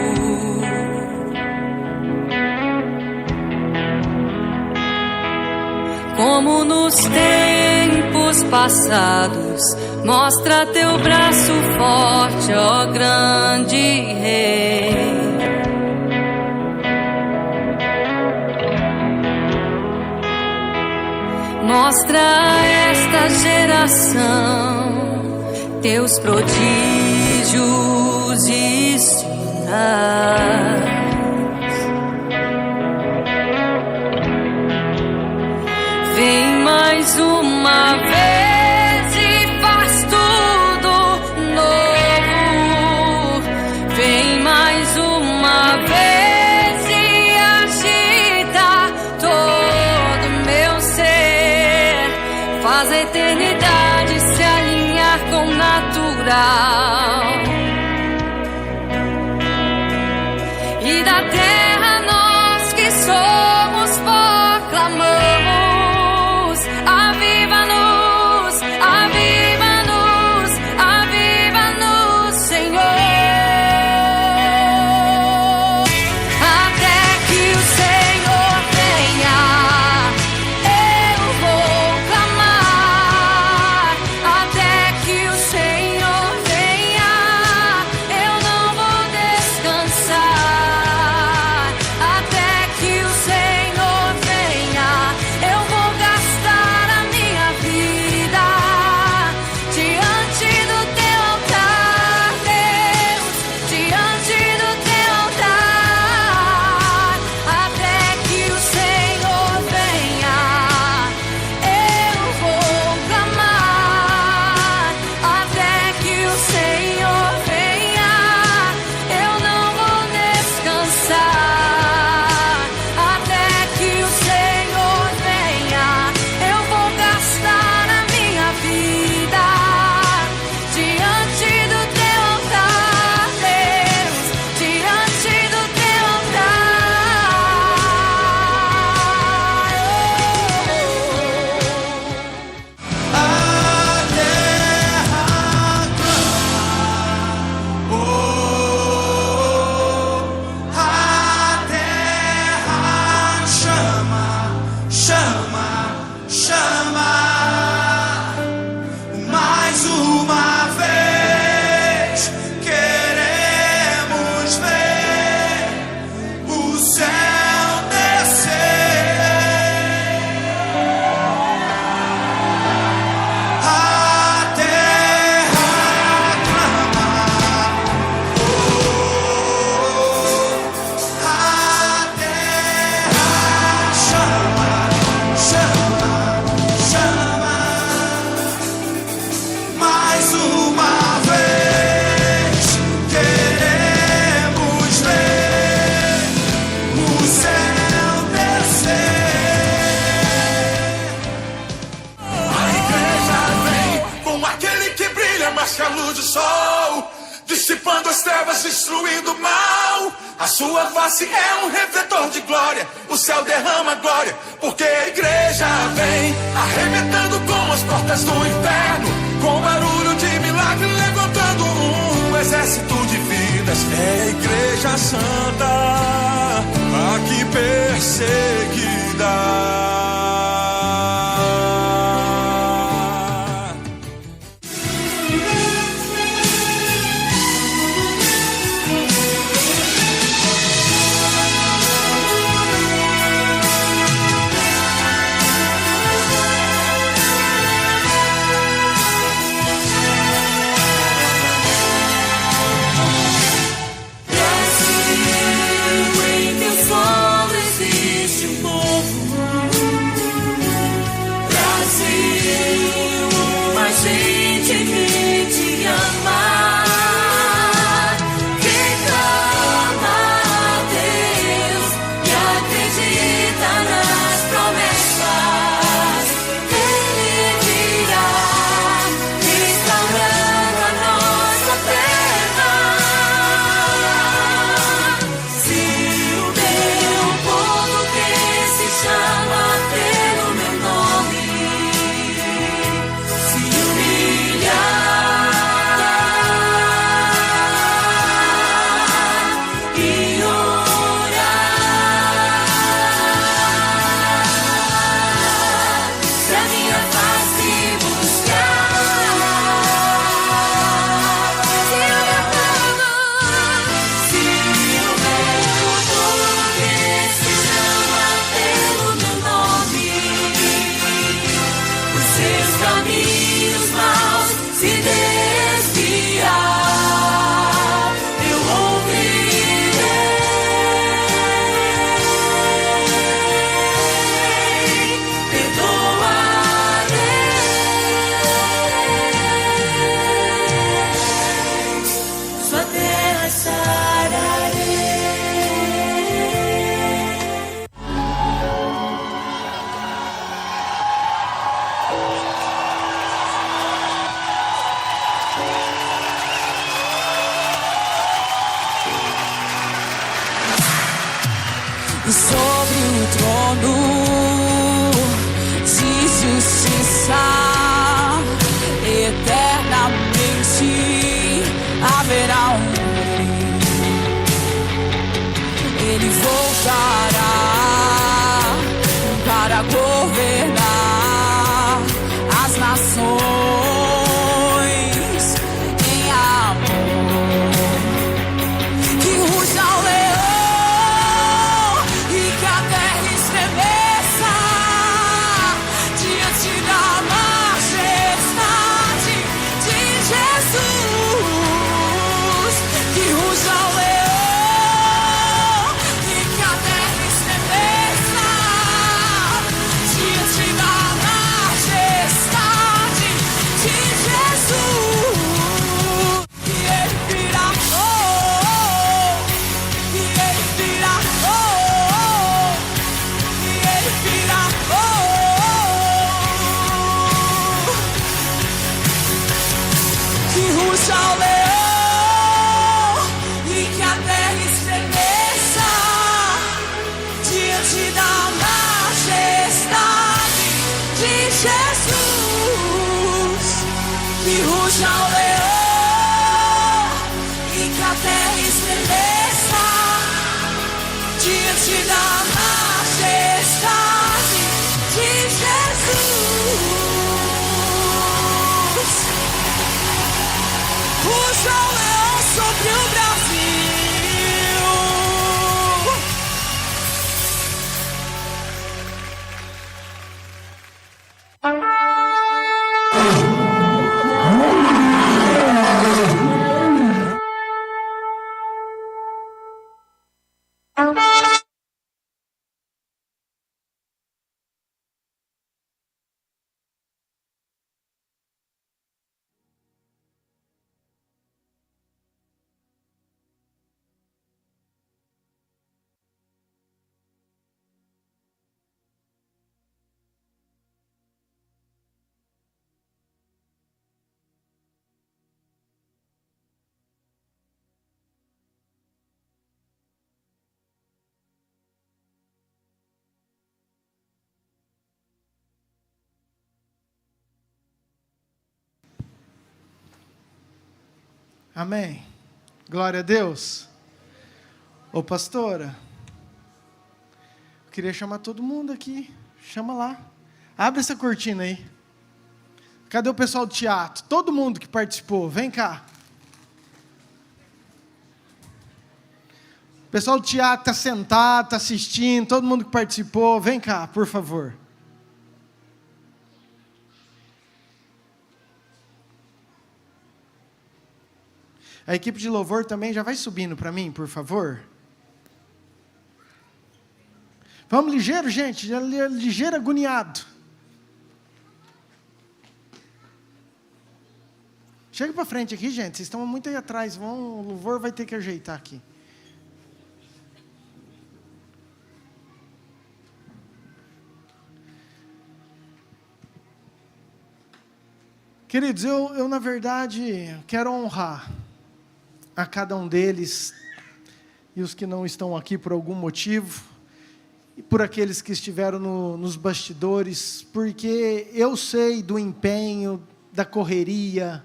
como nos tempos passados, mostra teu braço forte, ó grande Rei. Mostra a esta geração teus prodígios e sinais. Vem mais uma vez e faz tudo novo. Vem mais uma vez e agita todo meu ser. Faz a eternidade se alinhar com o natural. E da terra nós que somos proclamamos. Clamar A sua face é um refletor de glória. O céu derrama glória, porque a igreja vem arrebentando com as portas do inferno, com barulho de milagre, levantando um exército de vidas. É a igreja santa, aqui perseguida. Sobre o trono de justiça, eternamente haverá um rei. Ele voltará para governar as nações em amor. Que ruja o leão e que a terra estremeça diante da majestade de Jesus. Que ruja o leão e que a terra estremeça diante da majestade de Jesus. E ele virá, e ele virá, e ele virá, que ruja o leão e que a terra estremeça diante da majestade de Jesus. Que ruja o leão e que a terra estremeça diante da majestade de Jesus. Ruja o leão sobre o Brasil. Amém. Glória a Deus. Ô pastora, eu queria chamar todo mundo aqui. Chama lá. Abre essa cortina aí. Cadê o pessoal do teatro? Todo mundo que participou, vem cá. O pessoal do teatro está sentado, está assistindo, todo mundo que participou, vem cá, por favor. A equipe de louvor também já vai subindo para mim, por favor. Vamos ligeiro, gente, ligeiro agoniado. Chega para frente aqui, gente, vocês estão muito aí atrás, o louvor vai ter que ajeitar aqui. Queridos, eu na verdade quero honrar a cada um deles e os que não estão aqui por algum motivo e por aqueles que estiveram nos bastidores, porque eu sei do empenho, da correria,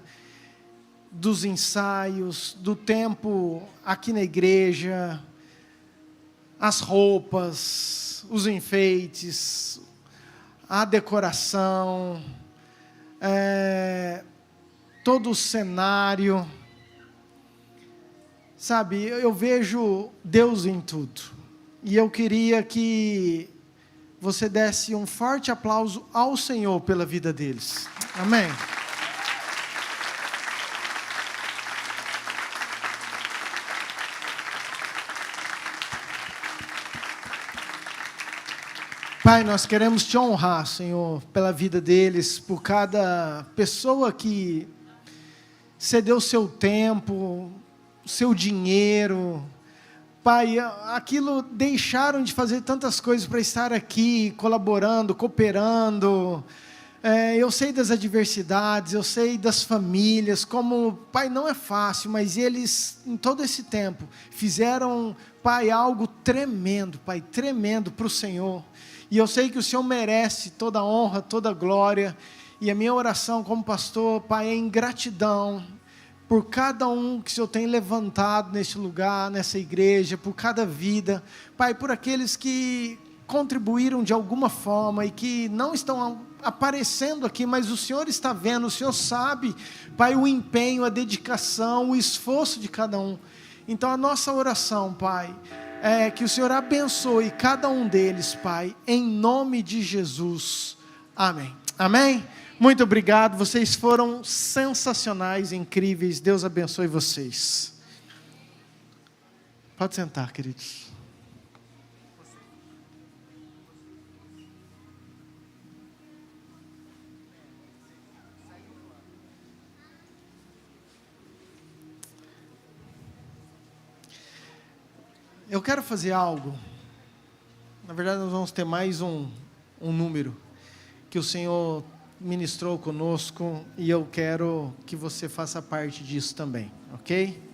dos ensaios, do tempo aqui na igreja, as roupas, os enfeites, a decoração, todo o cenário. Sabe, eu vejo Deus em tudo. E eu queria que você desse um forte aplauso ao Senhor pela vida deles. Amém? Pai, nós queremos te honrar, Senhor, pela vida deles, por cada pessoa que cedeu o seu tempo, o seu dinheiro. Pai, aquilo deixaram de fazer tantas coisas para estar aqui, colaborando, cooperando. Eu sei das adversidades, eu sei das famílias, como, Pai, não é fácil, mas eles, em todo esse tempo, fizeram, Pai, algo tremendo, Pai, tremendo para o Senhor. E eu sei que o Senhor merece toda a honra, toda a glória. E a minha oração como pastor, Pai, é em gratidão por cada um que o Senhor tem levantado neste lugar, nessa igreja, por cada vida. Pai, por aqueles que contribuíram de alguma forma e que não estão aparecendo aqui, mas o Senhor está vendo, o Senhor sabe, Pai, o empenho, a dedicação, o esforço de cada um. Então a nossa oração, Pai, é que o Senhor abençoe cada um deles, Pai, em nome de Jesus. Amém. Amém? Muito obrigado, vocês foram sensacionais, incríveis. Deus abençoe vocês. Pode sentar, queridos. Eu quero fazer algo. Na verdade, nós vamos ter mais um número que o Senhor ministrou conosco e eu quero que você faça parte disso também, ok?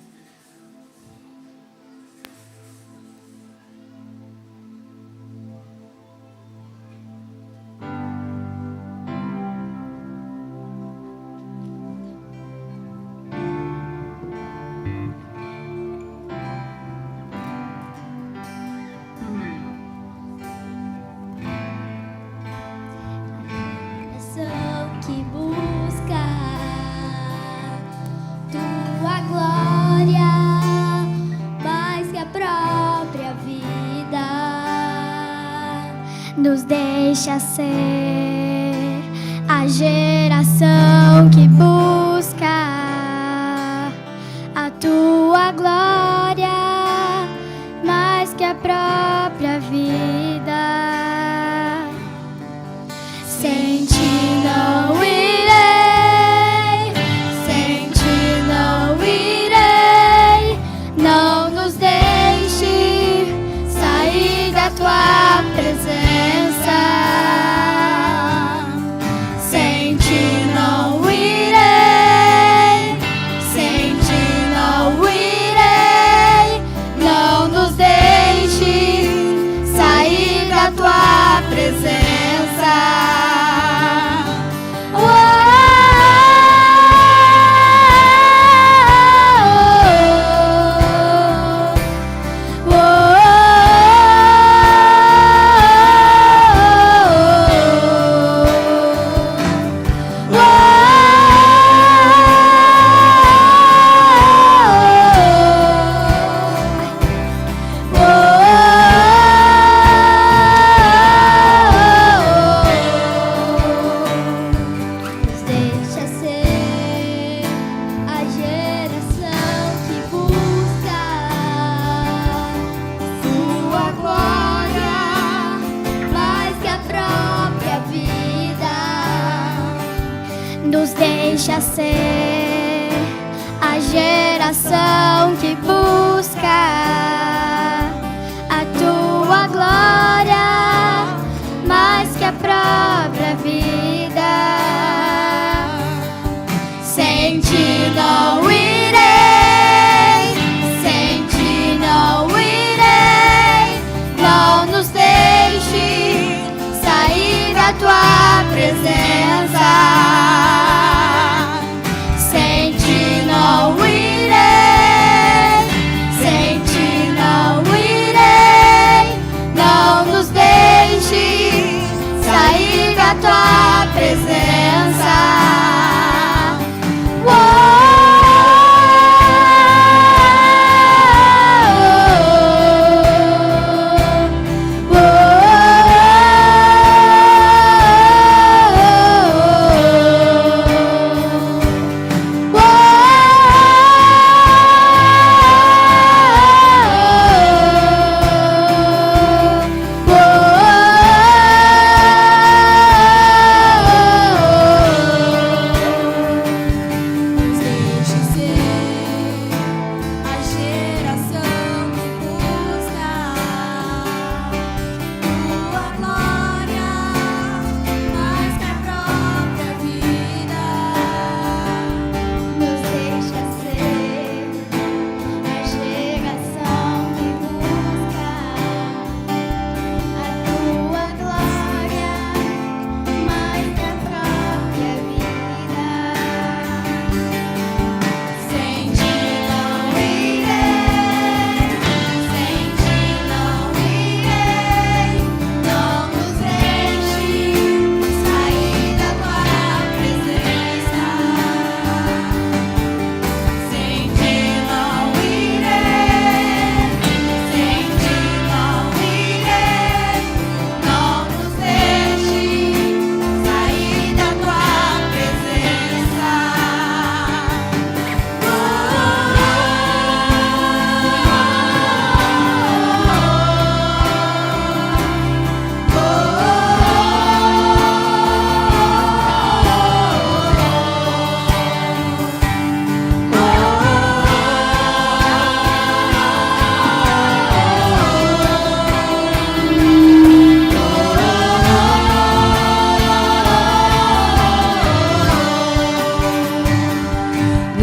Nos deixa ser a geração que busca a tua glória mais que a própria vida. Sem ti não irei, sem ti não irei. Não nos deixe sair da tua presença. Sem ti não irei, sem ti não irei. Não nos deixe sair da tua presença. Oh, oh,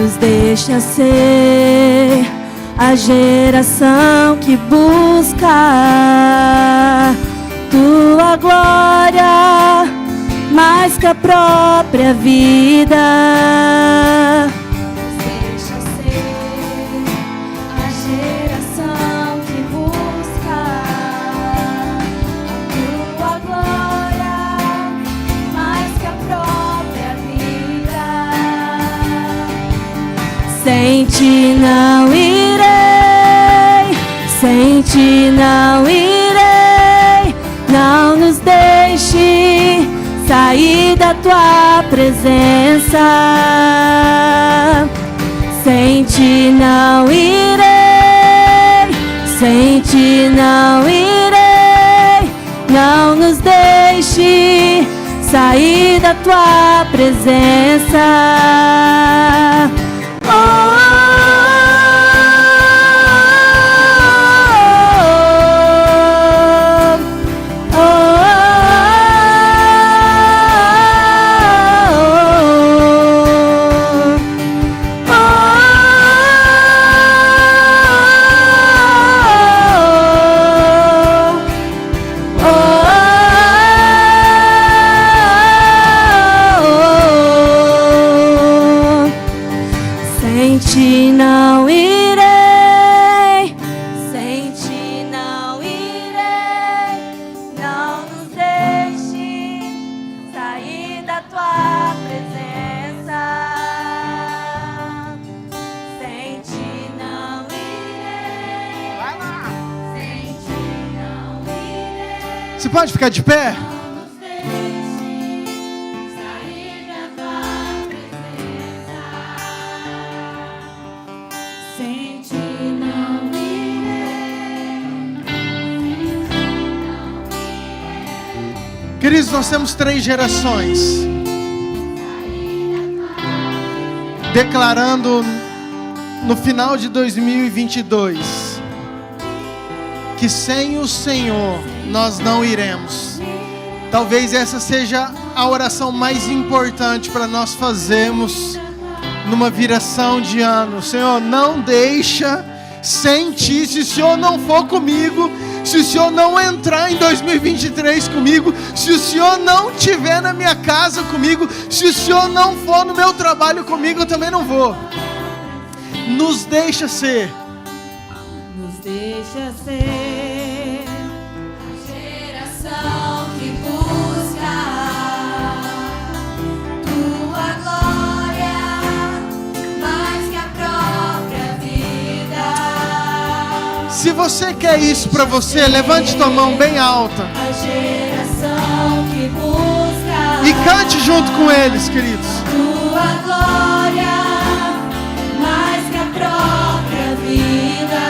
nos deixa ser a geração que busca tua glória mais que a própria vida. Nos deixa ser a geração que busca tua glória mais que a própria vida. Sem ti não irei, sem ti não irei, não nos deixe sair da tua presença. Sem ti não irei, sem ti não irei, não nos deixe sair da tua presença. Sem ti não irei, sem ti não irei, não nos deixe sair da tua presença. Sem ti não irei, sem ti não irei. Você pode ficar de pé? Queridos, nós temos 3 gerações declarando no final de 2022 que sem o Senhor nós não iremos. Talvez essa seja a oração mais importante para nós fazermos numa viração de ano. Senhor, não deixa sem ti, se o Senhor não for comigo, se o Senhor não entrar em 2023 comigo, se o Senhor não estiver na minha casa comigo, se o Senhor não for no meu trabalho comigo, eu também não vou. Nos deixa ser. Nos deixa ser a geração que busca tua glória mais que a própria vida. Se você quer isso para você, levante tua mão bem alta A geração que busca e cante junto com eles, queridos. tua glória mais que a própria vida.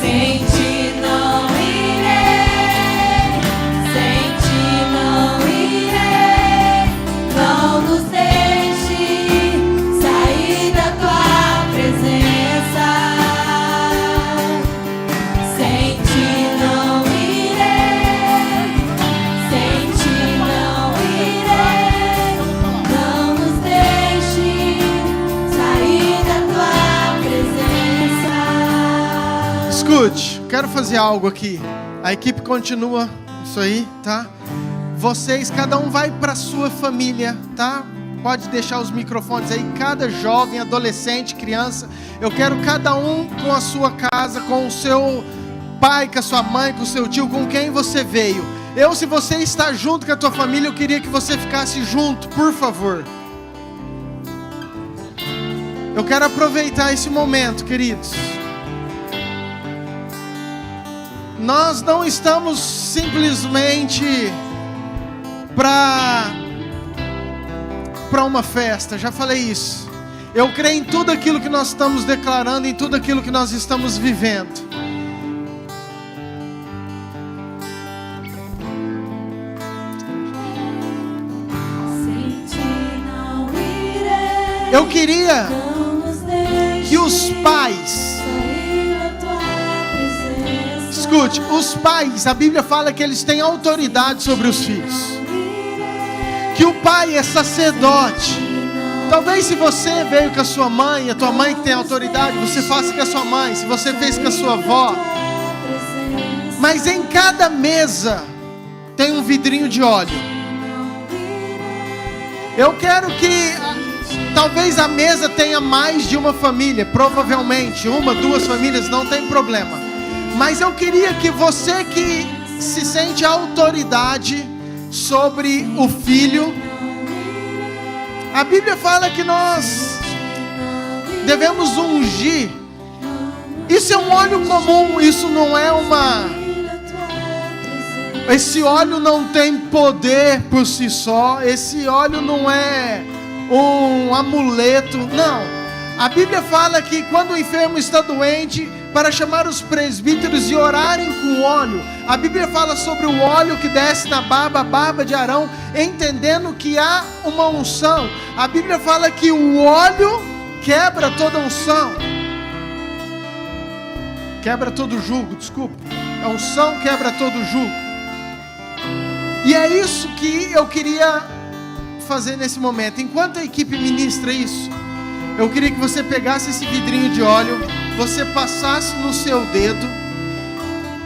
Sem ti não irei, sem ti não irei, não nos deixe sair da tua presença. Sem ti não irei, sem ti não irei, não nos deixe sair da tua presença. Escute, quero fazer algo aqui. A equipe continua isso aí, tá? Vocês, cada um vai para sua família, tá? Pode deixar os microfones aí. Cada jovem, adolescente, criança, eu quero cada um com a sua casa, com o seu pai, com a sua mãe, com o seu tio, com quem você veio. Se você está junto com a tua família, eu queria que você ficasse junto, por favor. Eu quero aproveitar esse momento, queridos. Nós não estamos simplesmente para uma festa, já falei isso. Eu creio em tudo aquilo que nós estamos declarando, em tudo aquilo que nós estamos vivendo. Eu queria que os pais, escute, os pais, a Bíblia fala que eles têm autoridade sobre os filhos, que o pai é sacerdote, Talvez se você veio com a sua mãe, a tua mãe que tem autoridade, você faça com a sua mãe. Se você fez com a sua avó. Mas em cada mesa tem um vidrinho de óleo. Eu quero que, talvez a mesa tenha mais de uma família, provavelmente, 1, 2 famílias, não tem problema. Mas eu queria que você que se sente autoridade sobre o filho, a Bíblia fala que nós devemos ungir. Isso é um óleo comum, isso não é esse óleo não tem poder por si só, esse óleo não é um amuleto, não. A Bíblia fala que quando o enfermo está doente, para chamar os presbíteros e orarem com óleo. A Bíblia fala sobre o óleo que desce na barba, a barba de Arão, entendendo que há uma unção. A Bíblia fala que o óleo quebra toda unção. Quebra todo jugo, desculpa. A unção quebra todo jugo. E é isso que eu queria fazer nesse momento. Enquanto a equipe ministra isso, eu queria que você pegasse esse vidrinho de óleo, você passasse no seu dedo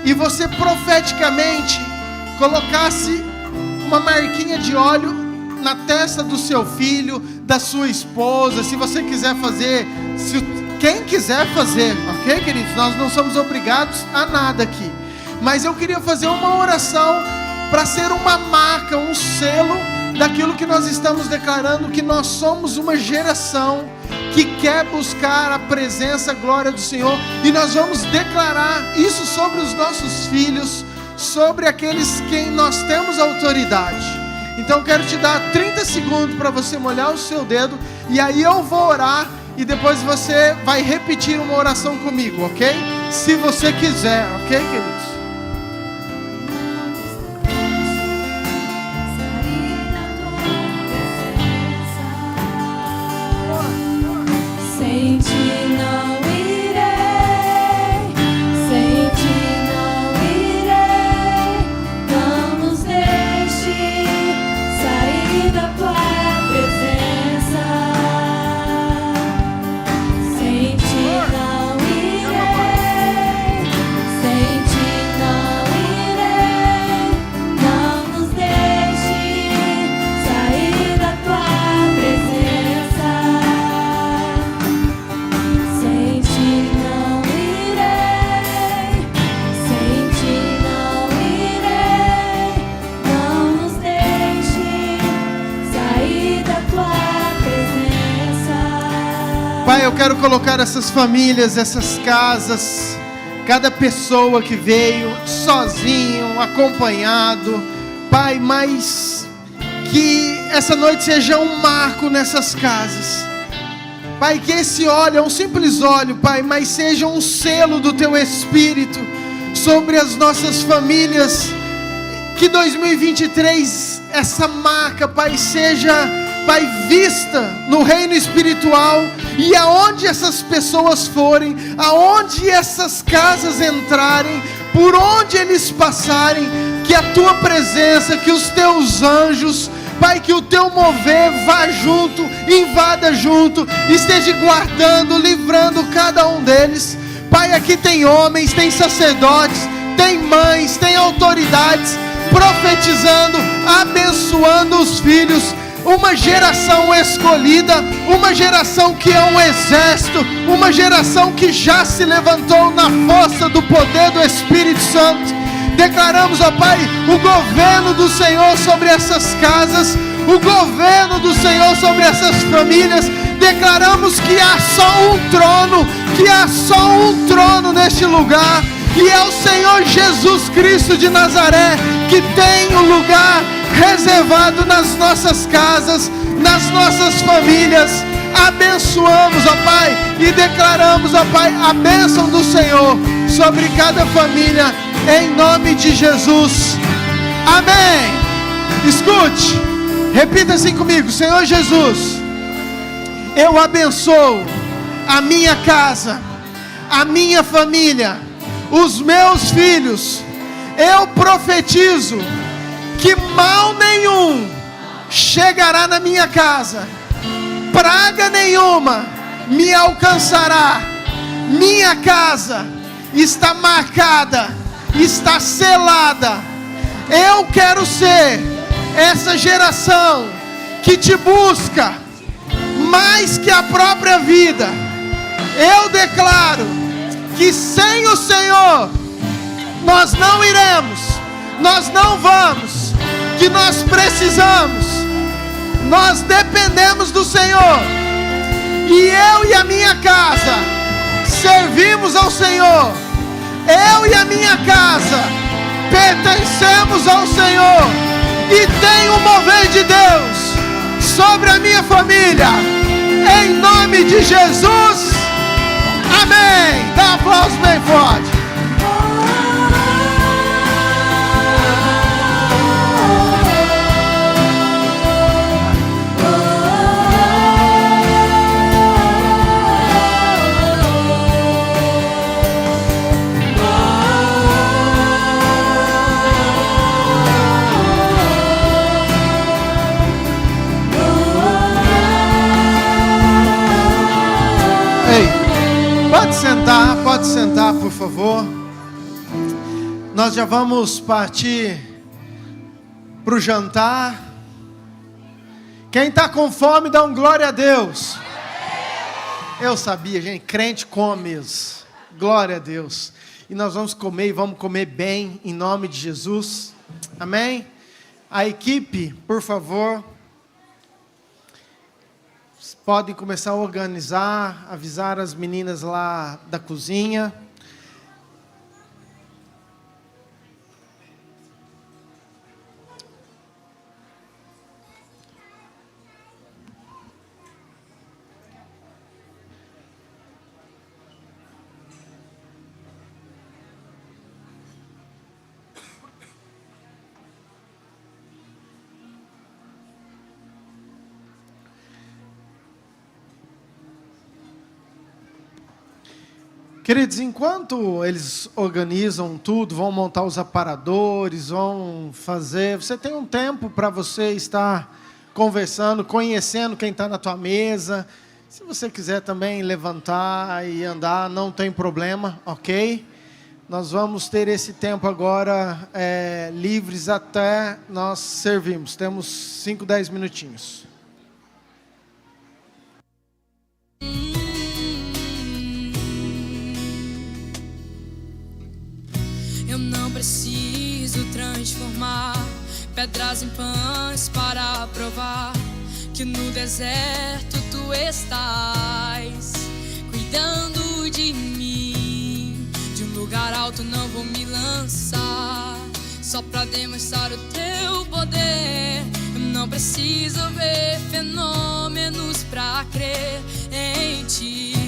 e você profeticamente colocasse uma marquinha de óleo na testa do seu filho, da sua esposa. Se você quiser fazer, quem quiser fazer, ok, queridos? Nós não somos obrigados a nada aqui, mas eu queria fazer uma oração para ser uma marca, um selo daquilo que nós estamos declarando, que nós somos uma geração que quer buscar a presença, a glória do Senhor, e nós vamos declarar isso sobre os nossos filhos, sobre aqueles quem nós temos autoridade. Então eu quero te dar 30 segundos para você molhar o seu dedo, e aí eu vou orar, e depois você vai repetir uma oração comigo, ok? Se você quiser, ok, queridos? Sem ti não irei, sem ti não irei, não nos deixe sair da tua presença. Sem ti não irei, sem ti não irei, não nos deixe sair da tua presença. Sem ti não irei, sem ti não irei, não nos deixe sair da tua presença. Pai, eu quero colocar essas famílias, essas casas, cada pessoa que veio sozinho, acompanhado, Pai, mas que essa noite seja um marco nessas casas. Pai, que esse óleo é um simples óleo, Pai, mas seja um selo do Teu Espírito sobre as nossas famílias. Que 2023, essa marca, Pai, seja, Pai, vista no reino espiritual. E aonde essas pessoas forem, aonde essas casas entrarem, por onde eles passarem, que a Tua presença, que os Teus anjos, Pai, que o Teu mover vá junto, invada junto, esteja guardando, livrando cada um deles. Pai, aqui tem homens, tem sacerdotes, tem mães, tem autoridades, profetizando, abençoando os filhos. Uma geração escolhida, uma geração que é um exército, uma geração que já se levantou na força do poder do Espírito Santo. Declaramos, ó Pai, o governo do Senhor sobre essas casas, o governo do Senhor sobre essas famílias. Declaramos que há só um trono, que há só um trono neste lugar, e é o Senhor Jesus Cristo de Nazaré que tem o lugar reservado nas nossas casas, nas nossas famílias. Abençoamos, ó Pai, e declaramos, ó Pai, a bênção do Senhor sobre cada família, em nome de Jesus. Amém. Escute, repita assim comigo: Senhor Jesus, eu abençoo a minha casa, a minha família, os meus filhos. Eu profetizo que mal nenhum chegará na minha casa. praga nenhuma me alcançará. Minha casa está marcada, está selada. Eu quero ser essa geração que te busca mais que a própria vida. Eu declaro que sem o Senhor nós não iremos, nós não vamos, que nós precisamos, nós dependemos do Senhor. E eu e a minha casa servimos ao Senhor. Eu e a minha casa pertencemos ao Senhor. E tem o mover de Deus sobre a minha família. Em nome de Jesus. Amém. Dá um aplauso bem forte. Pode sentar, por favor. Nós já vamos partir para o jantar. Quem está com fome, dá um glória a Deus. Eu sabia, gente, crente come mesmo. Glória a Deus. E nós vamos comer e vamos comer bem, em nome de Jesus. Amém? A equipe, por favor, podem começar a organizar, avisar as meninas lá da cozinha. Queridos, enquanto eles organizam tudo, vão montar os aparadores, vão fazer... Você tem um tempo para você estar conversando, conhecendo quem está na tua mesa. Se você quiser também levantar e andar, não tem problema, ok? Nós vamos ter esse tempo agora livres até nós servirmos. Temos 5, 10 minutinhos. Eu não preciso transformar pedras em pães para provar que no deserto tu estás cuidando de mim. De um lugar alto não vou me lançar só para demonstrar o teu poder. Eu não preciso ver fenômenos para crer em ti.